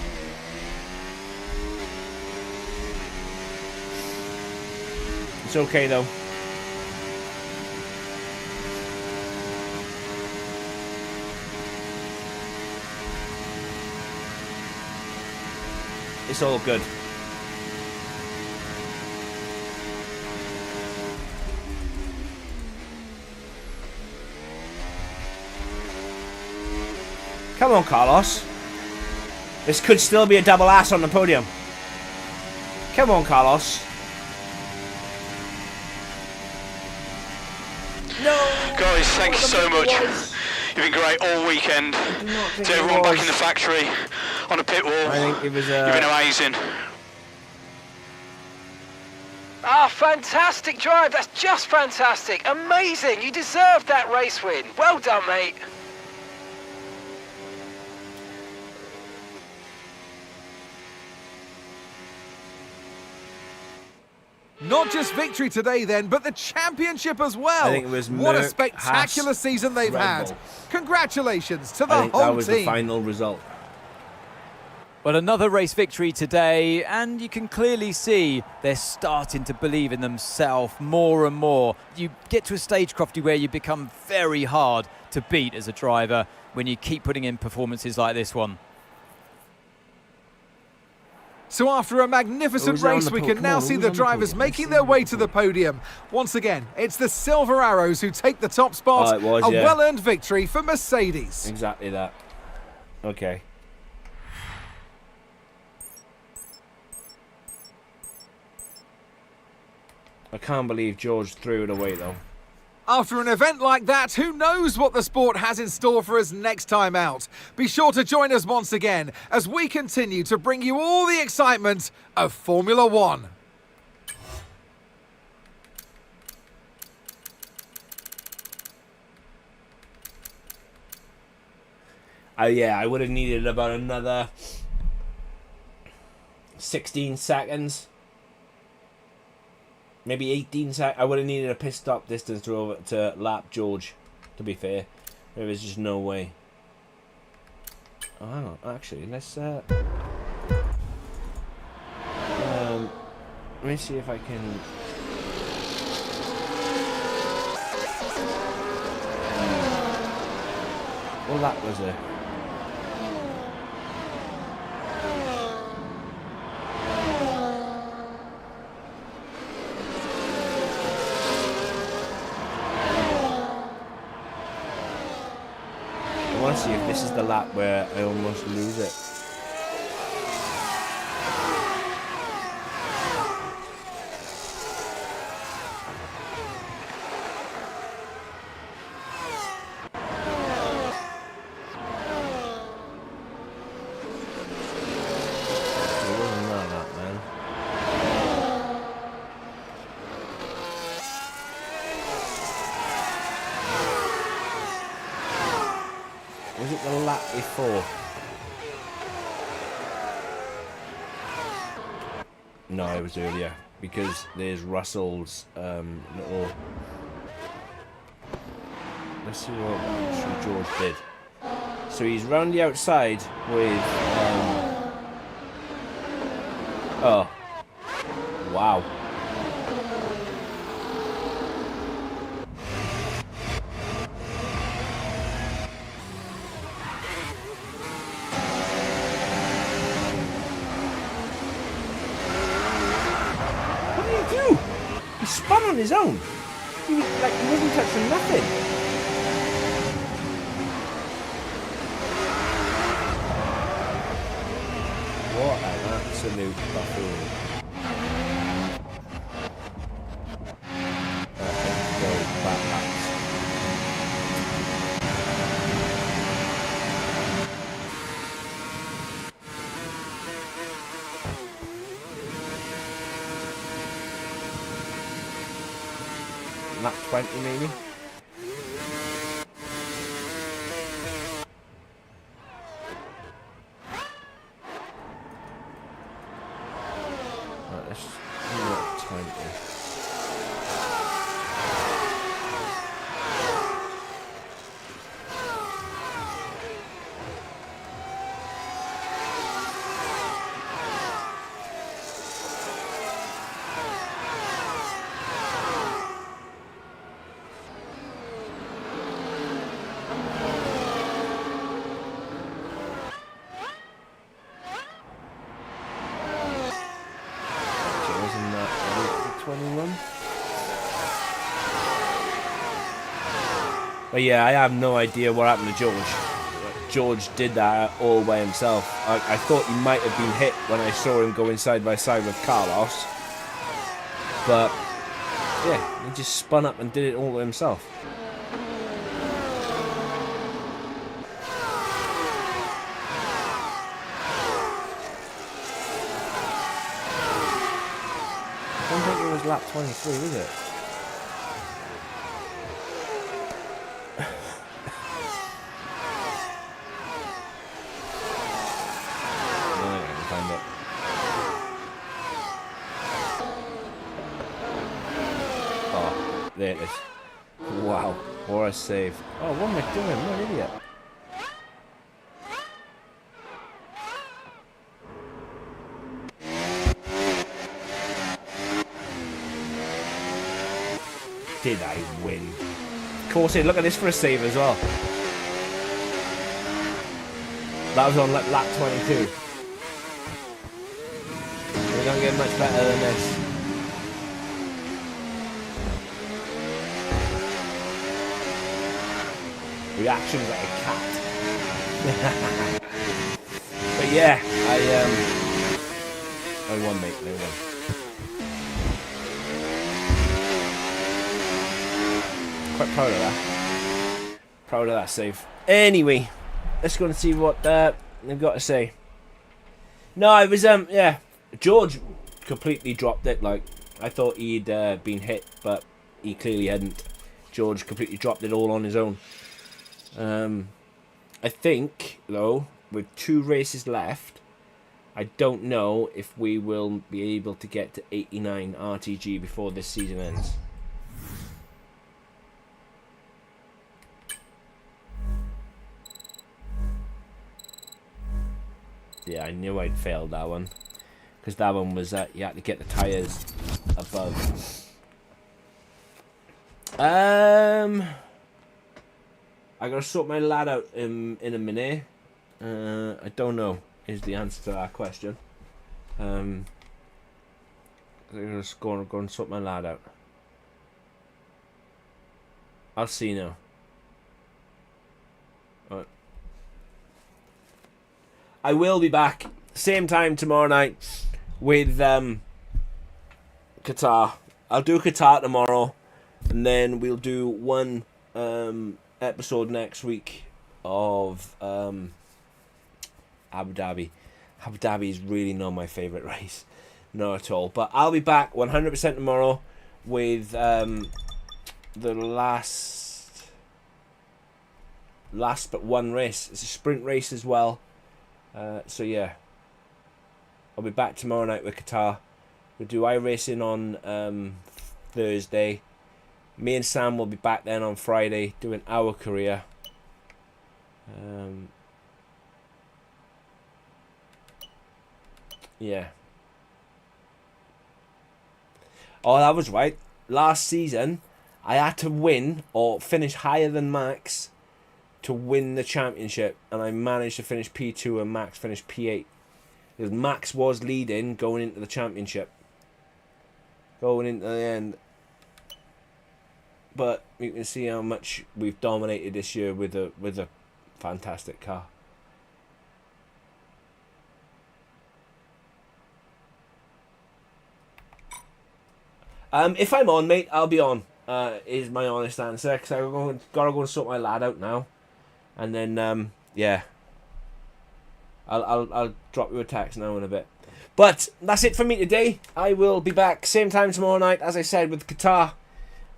Speaker 1: It's okay though. It's all good. Come on, Carlos. This could still be a double ass on the podium. Come on, Carlos. No!
Speaker 4: Guys, thanks so much. You've been great all weekend. To everyone back in the factory, on the pit wall.
Speaker 1: I think it was.
Speaker 4: You've been amazing.
Speaker 2: Ah, fantastic drive. That's just fantastic. Amazing. You deserved that race win. Well done, mate.
Speaker 3: Not just victory today then, but the championship as well.
Speaker 1: I think it was
Speaker 3: what a
Speaker 1: Merck,
Speaker 3: spectacular
Speaker 1: Haas,
Speaker 3: they've
Speaker 1: Red
Speaker 3: had.
Speaker 1: Bull.
Speaker 3: Congratulations to the
Speaker 1: I think
Speaker 3: whole
Speaker 1: that was
Speaker 3: team.
Speaker 1: the final result.
Speaker 5: Well, another race victory today, and you can clearly see they're starting to believe in themselves more and more. You get to a stage, Crofty, where you become very hard to beat as a driver when you keep putting in performances like this one.
Speaker 3: So after a magnificent race, we can now see the drivers making their way to the podium. Once again, it's the Silver Arrows who take the top spot.
Speaker 1: Oh, it was,
Speaker 3: a
Speaker 1: yeah.
Speaker 3: well-earned victory for Mercedes.
Speaker 1: Exactly that. Okay. I can't believe George threw it away though.
Speaker 3: After an event like that, who knows what the sport has in store for us next time out? Be sure to join us once again as we continue to bring you all the excitement of Formula One.
Speaker 1: Yeah, I would have needed about another 16 seconds. Maybe 18 seconds. I would have needed a pit stop distance to lap George, to be fair. There was just no way. Oh, hang on. Actually, let's... let me see if I can... What lap was it? I want to see if this is the lap where I almost lose it. It wasn't that lap, man. Was it the lap before? No, it was earlier because there's Russell's little. Let's see what actually George did. So he's round the outside with. Oh, wow. He spun on his own. He wasn't touching nothing. What an absolute buffoon. Go backwards. Lap 20 maybe. Right, let's do lap 20. Wasn't that 21? But yeah, I have no idea what happened to George. George did that all by himself. I thought he might have been hit when I saw him going side by side with Carlos. But, yeah, he just spun up and did it all by himself. I don't think it was lap 23, was it? There it is. Wow, what a save. Oh, what am I doing? I'm an idiot. Did I win? Of course, look at this for a save as well. That was on lap 22. We don't get much better than this. Reactions like a cat. But yeah, I won, mate. I won. Quite proud of that. Proud of that save. Anyway, let's go and see what they've got to say. No, it was yeah. George completely dropped it. Like, I thought he'd been hit, but he clearly hadn't. George completely dropped it all on his own. I think, though, with 2 races left, I don't know if we will be able to get to 89 RTG before this season ends. Yeah, I knew I'd failed that one. Because that one was, you had to get the tyres above. I gotta sort my lad out in a minute. I don't know is the answer to that question. I'm just go and sort my lad out. I'll see now. Alright. I will be back same time tomorrow night with Qatar. I'll do Qatar tomorrow, and then we'll do one episode next week of Abu Dhabi. Abu Dhabi is really not my favourite race. Not at all. But I'll be back 100% tomorrow with the last but one race. It's a sprint race as well. So yeah. I'll be back tomorrow night with Qatar. We'll do iRacing on Thursday. Me and Sam will be back then on Friday doing our career. Yeah. Oh, that was right. Last season, I had to win or finish higher than Max to win the championship, and I managed to finish P2 and Max finished P8. Because Max was leading going into the championship. Going into the end. But you can see how much we've dominated this year with a fantastic car. If I'm on, mate, I'll be on. Is my honest answer, because I've gotta go and sort my lad out now, and then yeah, I'll drop you a text now in a bit. But that's it for me today. I will be back same time tomorrow night, as I said, with Qatar.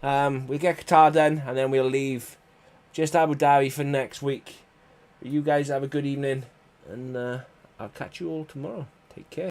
Speaker 1: We'll get Qatar done, and then we'll leave just Abu Dhabi for next week. You guys have a good evening, and I'll catch you all tomorrow. Take care.